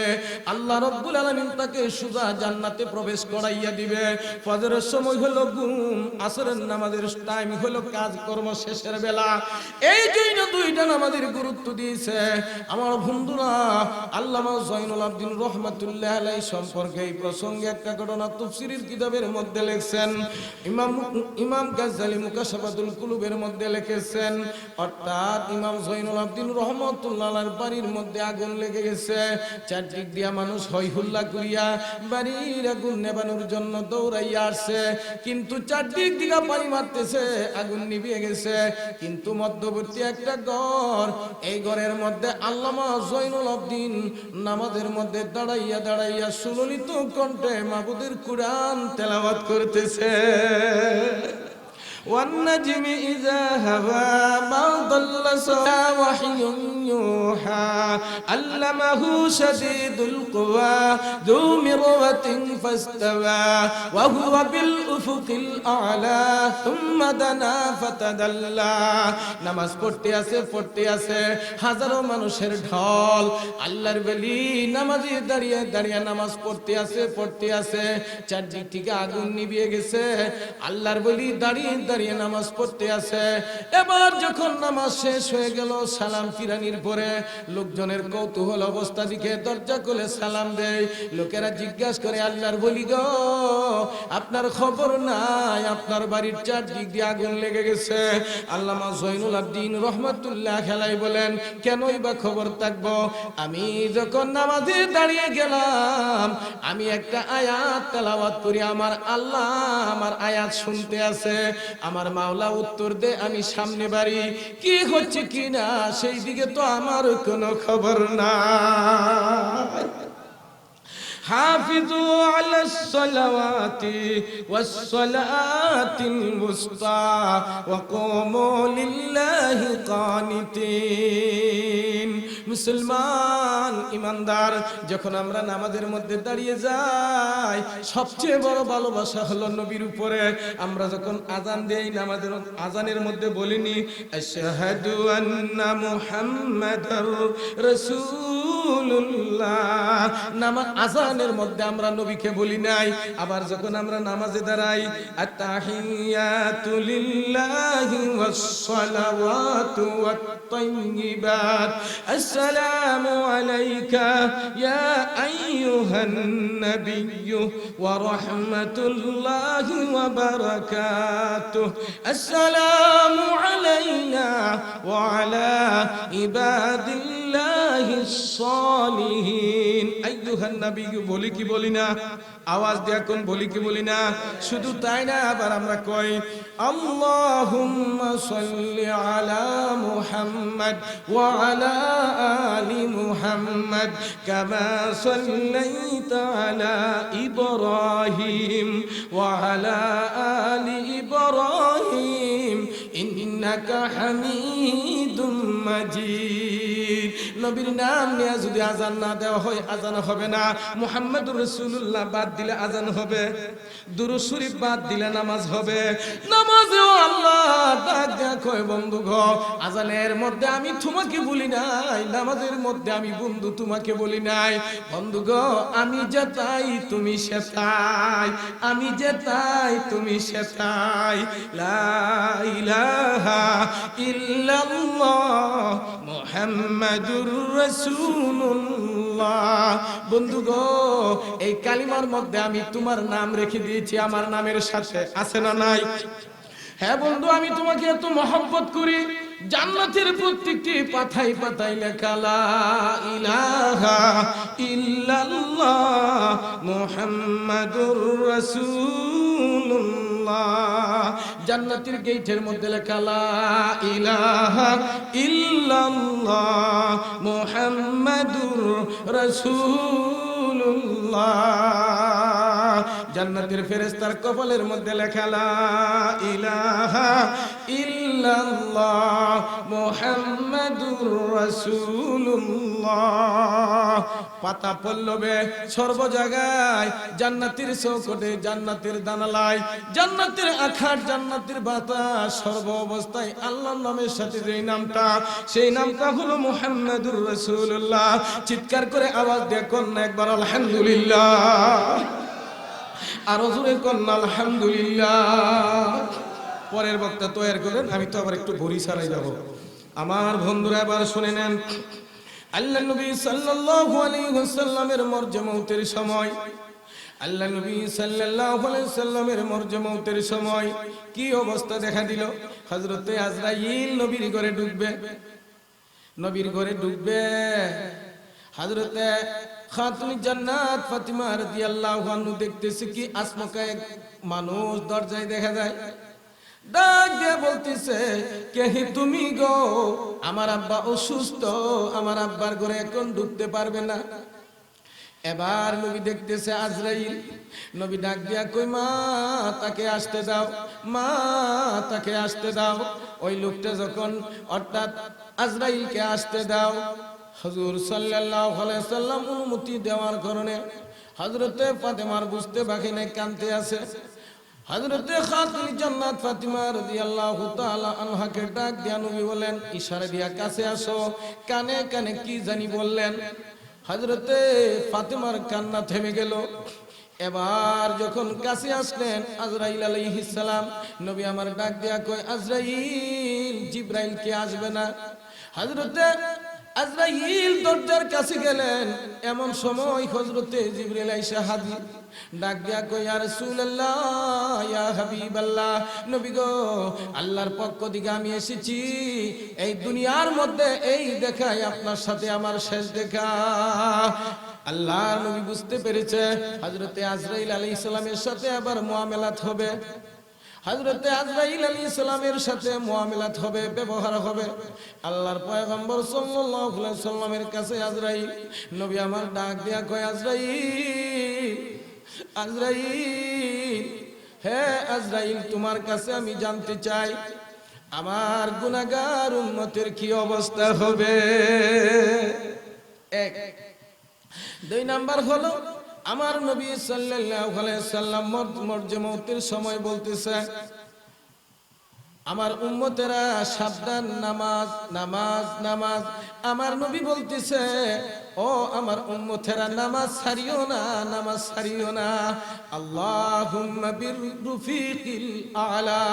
আল্লাহ রাব্বুল আলামিন তাকে সোজা জান্নাতে প্রবেশ করাইয়া দিবে। ফজরের সময় হলো ঘুম, আসরের নামাজের টাইম হলো কাজকর্ম শেষের বেলা। এই জন্য দুইটা নামাজের গুরুত্ব দিয়েছে আমার বন্ধুরা। আল্লামা জয়নুল আবদিন রহমাতুল্লাহ আলাইহি সম্পর্কে এই প্রসঙ্গে একটা ঘটনা তাফসীরের কিতাবের মধ্যে লিখছেন। ইমাম গাজ্জালী মুকাশফাতুল কুলুবের মধ্যে লিখেছেন, অর্থাৎ ইমাম জয়নুল আবদিন রহমাতুল্লাহ আলাইহির বাড়ির মধ্যে আগুন লেগে গেছে। চারদিক দিয়া মানুষ হই হুল্লা করিয়া বাড়ির আগুন নেবানোর জন্য দৌড়াইয়া আসছে, কিন্তু চারদিক দিকে পানি মারতেছে, আগুন নিভিয়ে গেছে। কিন্তু মধ্যবর্তী একটা ঘর, এই ঘরের মধ্যে আল্লামা জয়নুল আবদিন নামাজের মধ্যে দাঁড়াইয়া দাঁড়াইয়া সুললিত কণ্ঠে মাবুদের কুরআন তেলাওয়াত করতেছে। والنجم إذا هوى ما ضل سوى وحي يوحى علمه شديد القوى ذو مرة فاستوى وهو بالأفق الأعلى ثم دنا فتدلى। নামাজ পড়তে আছে হাজারো মানুষের ঢল, আল্লাহর ওলি নামাজে দাঁড়িয়ে দাঁড়িয়ে নামাজ পড়তে আছে। চারদিক থেকে আগুন নিভিয়ে গেছে, আল্লাহর ওলি দাঁড়িয়ে দাঁড়িয়ে নামাজ পড়তে আছে। এবার যখন নামাজ শেষ হয়ে গেল, সালাম ফিরানির পরে লোকজনের কৌতূহল অবস্থা দেখে দরজা খুলে সালাম দেয়। লোকেরা জিজ্ঞাসা করে, আল্লাহর ওলি গো, আপনার খবর নাই, আপনার বাড়ির চারদিক দিয়ে আগুন লেগে গেছে। আল্লামা জয়নুল আবদিন রহমাতুল্লাহ আলাইহি বলেন, কেনই বা খবর থাকবো, আমি যখন নামাজে দাঁড়িয়ে গেলাম, আমি একটা আয়াত তেলাওয়াত করি, আমার আল্লাহ আমার আয়াত শুনতে আছে। আমার মাওলা উত্তর দে, আমি সামনে বাড়ি কি হচ্ছে কি না সেই দিকে তো আমার কোনো খবর নাই। হাফিজু আলাস সালাওয়াতি ওয়াস সালাতিল উসতা ওয়া কুমু লিল্লাহি কানিতিন। মুসলমান ইমানদার, যখন আমরা নামাজের মধ্যে দাঁড়িয়ে যাই, সবচেয়ে বড় ভালোবাসা হলো নবীর উপরে। আমরা যখন আযান দেই, নামাজের আযানের মধ্যে বলিনি আশহাদু আন্না মুহাম্মাদার রাসূলুল্লাহ, নামাজ আযানের মধ্যে আমরা নবীকে বলি নাই। আবার যখন আমরা নামাজে দাঁড়াই, আত-তাহিয়াতু লিল্লাহি ওয়াস সালাওয়াতু ওয়াত তাইয়্যিবাত, আসসালামু আলাইকা ইয়া আইয়ুহান নাবিয়্যু ওয়া রাহমাতুল্লাহি ওয়া বারাকাতুহু, আসসালামু আলাইনা ওয়া আলা ইবাদিল্লাহিস সালিহিন। আইয়ুহান নাবিয়্যু বলি কি বলি না? আওয়াজ দিয়ে কোন বলি কি বলি না? শুধু তাই না, আবার আমরা কই আল্লাহুম্মা সাল্লি আলা মুহাম্মাদ ওয়া আলা আলি মুহাম্মাদ কামা সাল্লাইতা আলা ইব্রাহিম ওয়া আলা আলি ইব্রাহিম ইন্নাকা হামিদুম মাজিদ। নবীর নাম নিয়ে যদি আযান না দেওয়া হয়, আযান হবে না। মুহাম্মদুর রাসূলুল্লাহ বাদ দিলে আযান হবে, দুরূদ শরীফ বাদ দিলে নামাজ হবে। নামাজেও আল্লাহ ডাক দেয়া কয় বন্ধু গো, আজানের মধ্যে আমি তোমাকে বলি নাই, নামাজের মধ্যে আমি বন্ধু তোমাকে বলি নাই। বন্ধু গো, আমি যেতাই তুমি সেতাই, আমি যেতাই তুমি সেতাই। লা ইলাহা ইল্লাল্লাহ মুহাম্মাদুর রাসূলুল্লাহ। বন্ধু গো, এই কালিমার মধ্যে আমি তোমার নাম রেখে দিয়েছি, আমার নামের সাথে আছে না নাই? হ্যাঁ বন্ধু, আমি তোমাকে এত মহব্বত করি, জান্নাতের প্রত্যেকটি পাতায় পাতায় লেখা লা ইলাহা ইল্লাল্লাহ মুহাম্মাদুর রাসূলুল্লাহ। জান্নাতের গেটের মধ্যে লেখা লা ইলাহা ইল্লাল্লাহ মুহাম্মাদুর রাসূলুল্লাহ। জান্নাতের ফেরেশতার কপালের মধ্যে লেখা লা ইলাহা ইল্লাল্লাহ মুহাম্মাদুর রাসূলুল্লাহ। পাতা পল্লবে সর্ব জায়গায় জান্নাতের চৌকটে, জান্নাতের জানালায়, জান্নাতের আখাট, জান্নাতের বাতাস, সর্ব অবস্থায় আল্লাহর নামের সাথে যেই নামটা, সেই নামটা হলো মুহাম্মাদুর রাসূলুল্লাহ। চিৎকার করে আওয়াজ দিয়ে কন্যা একবার আলহামদুলিল্লাহ, আরো জোরে কন্যা আলহামদুলিল্লাহ। পরের বক্তা তৈরি করেন, আমি তো আবার একটু ঘড়ি ছাড়াই যাব। আমার বন্ধুরা এবার শুনে নেন, আল্লাহ নবী সাল্লাল্লাহু আলাইহি ওয়াসাল্লামের মরজে মউতের সময়, আল্লাহ নবী সাল্লাল্লাহু আলাইহি ওয়াসাল্লামের মরজে মউতের সময় কি অবস্থা দেখা দিল? হযরতে আজরাইল নবীর ঘরে ঢুকবে, নবীর ঘরে ঢুকবে। হযরতে খাতুন জান্নাত ফাতিমা রাদিয়াল্লাহু আনহা দেখতেছে কি আসমকা এক মানুষ দরজায় দেখা যায়, ডাক দিয়ে বলতেছে, কে তুমি গো? আমার আব্বা অসুস্থ, আমার আব্বার ঘরে এখন ঢুকতে পারবে না। এবার নবী দেখতেছে আজরাইল, নবী ডাক দিয়া কই, মা তাকে আসতে দাও, মা তাকে আসতে দাও। ওই লোকটা যখন, অর্থাৎ আজরাইলকে আসতে দাও, হুজুর সাল্লাল্লাহু আলাইহি সাল্লাম অনুমতি দেওয়ার কারণে হযরতে ফাতেমার বুঝতে বাকি নাই, কাঁদতে আছে। হযরতে খাতুন জান্নাত ফাতিমা রাদিয়াল্লাহু তাআলা আনহাকে ডাক দিয়া নবী বলেন, ইশারা দিয়া কাছে আসো। কানে কানে কি জানি বললেন। হযরতে ফাতিমার কান্না থেমে গেল। এবার যখন কাছে আসলেন আজরাইল আলাইহিস সালাম, নবী আমার ডাক দিয়া কয়, আজরাইল, জিবরাইল কে আসবে না? হযরতে আজরাইল দরজার কাছে গেলেন, এমন সময় হযরতে জিবরাইল আইসা হাজির। ডাক দিয়া কই, ইয়া রাসূলুল্লাহ, ইয়া হাবিবাল্লাহ, নবী গো, আল্লাহর পক্ষ থেকে আমি এসেছি। এই দুনিয়ার মধ্যে এই দেখাই আপনার সাথে আমার শেষ দেখা। আল্লাহর নবী বুঝতে পেরেছে হযরতে আজরাইল আলাইহিস সালামের সাথে আবার মুআমালাত হবে, হযরতে আজরাইল আলাইহিস সালামের সাথে মুআমালাত হবে, ব্যবহার হবে। আল্লাহর পয়গম্বর সাল্লাল্লাহু আলাইহি সাল্লামের কাছে আজরাইল, নবী আমার ডাক দিয়া কয়, আজরাইল, আজরাইল, হে আজরাইল, তোমার কাছে আমি জানতে চাই আমার গুনাহগার উম্মতের কি অবস্থা হবে। এক, দুই নাম্বার হলো আমার নবী সাল্লাল্লাহু আলাইহি সাল্লাম মরজে মউতের সময় বলতেছে, আমার উম্মতেরা সাবধান, নামাজ, নামাজ, নামাজ। আমার নবী বলতেছে, ও আমার উম্মতেরা, নামাজ ছাড়িও না, নামাজ ছাড়িও না। আল্লাহুম্মা বিররফিকিল আলা,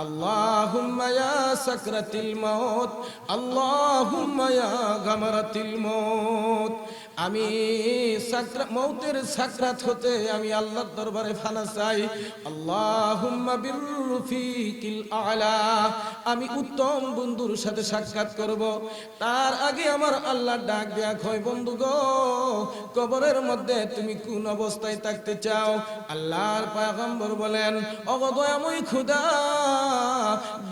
আল্লাহুম্মা ইয়া সাকরাতিল মাউত, আল্লাহুম্মা ইয়া গামারাতিল মাউত। আমি মৌতের সাকরাত হতে আমি আল্লাহর দরবারে ফানা চাই। আল্লাহুম্মা বিররফিকিল আলা, আমি উত্তম বন্ধুর সাথে সাক্ষাৎ করব। তার আগে আমার আল্লাহ ডাক দেয়া কয়, বন্ধু গো, কবরের মধ্যে তুমি কোন অবস্থায় থাকতে চাও? আল্লাহর পয়গম্বর বলেন, ওগো দয়াময় খোদা,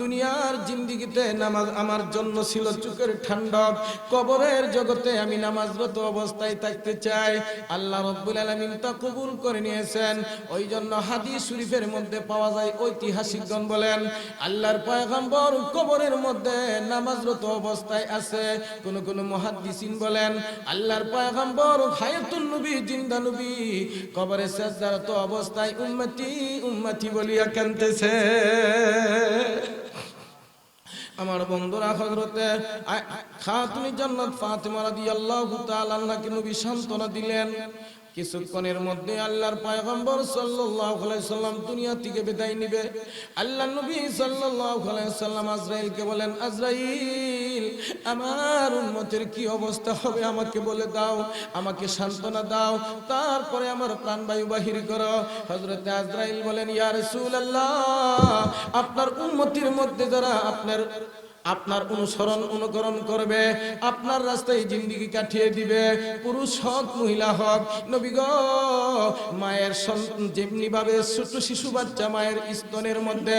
দুনিয়ার জিন্দেগিতে নামাজ আমার জন্য ছিল চোখের ঠান্ডক, কবরের জগতে আমি নামাজরত অবস্থায় থাকতে চাই। আল্লাহ রাব্বুল আলামিন তা কবুল করে নিয়েছেন। ওই জন্য হাদিস শরীফের মধ্যে পাওয়া যায়, ঐতিহাসিকগণ বলেন আল্লাহর পয়গম্বর কবরের মধ্যে নামাজরত অবস্থায় আছে। কোন কোন মুহাদ্দিসিন বলেন আল্লাহর পয়গম্বর হায়াতুন নবী, জিন্দা নবী, কবরে সিজদারত অবস্থায় উম্মতি উম্মতি বলিয়া কাঁদতেছে। আমার বন্ধুরা, হযরতে খাতুনে জান্নাত ফাতেমা রাদিয়াল্লাহু তাআলা আনহাকে নবী সান্ত্বনা দিলেন। কিছুক্ষণের মধ্যে আল্লাহর পয়গম্বর সাল্লাল্লাহু আলাইহি সাল্লাম দুনিয়া থেকে বিদায় নেবে। আল্লাহর নবী সাল্লাল্লাহু আলাইহি সাল্লাম আজরাইলকে বলেন, আজরাইল, আমার উম্মতের কি অবস্থা হবে আমাকে বলে দাও, আমাকে সান্ত্বনা দাও, তারপরে আমার প্রাণবায়ু বাহির করো। হযরতে আজরাইল বলেন, ইয়া রাসূলুল্লাহ, আপনার উম্মতের মধ্যে যারা আপনার অনুসরণ অনুকরণ করবে, আপনার রাস্তায় জিন্দেগি কাটিয়ে দিবে, পুরুষ হোক মহিলা হোক, নবী গো, মায়ের যেমনি ভাবে ছোট শিশু বাচ্চা মায়ের স্তনের মধ্যে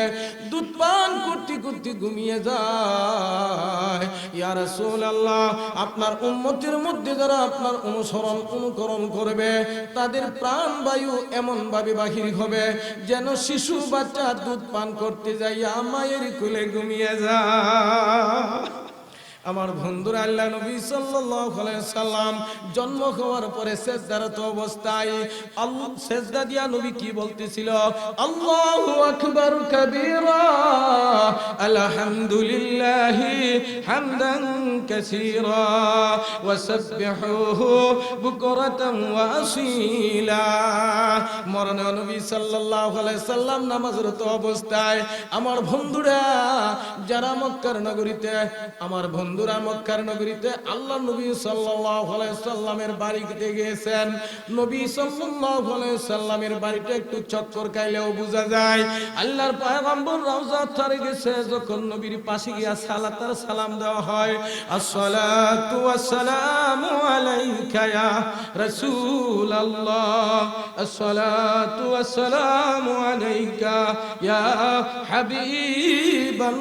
দুধ পান করতে করতে ঘুমিয়ে যায়, ইয়া রাসূলুল্লাহ, আপনার উম্মতের মধ্যে যারা আপনার অনুসরণ অনুকরণ করবে তাদের প্রাণবায়ু এমন ভাবে বাহির হবে যেন শিশু বাচ্চা দুধ পান করতে যাইয়া মায়ের কোলে ঘুমিয়ে যায়। আমার বন্ধুরা, আল্লাহ নবী সাল্লাল্লাহু আলাইহি সাল্লাম জন্ম হওয়ার পরে সিজদারত অবস্থায় সিজদা দিয়া নবী কি বলতেছিল? আল্লাহু আকবার কাবীরা, আলহামদুলিল্লাহি হামদান কাসীরা ওয়া সাব্বিহুহু বুকরাতান ওয়া আসীলা। মরণে নবী সাল্লাল্লাহু আলাইহি সাল্লাম নামাজরত অবস্থায় আমার বন্ধুরা যারা মক্কার নগরীতে মক্কার নগরীতে আল্লাহ নবী সাল্লাল্লাহু আলাইহি সাল্লামের বাড়িতে গিয়েছেন। নবী সাল্লাল্লাহু আলাইহি সাল্লামের বাড়িতে একটু চক্কর খাইলেও বোঝা যায় আল্লাহর পয়গম্বর রওজা ধরে গেছে। যখন নবীর পাশে গিয়া সালাতার সালাম দেওয়া হয়, আসসালাতু ওয়াসসালামু আলাইকা ইয়া রাসূলুল্লাহ, আসসালাতু ওয়াসসালামু আলাইকা ইয়া হাবিবাল্লাহ।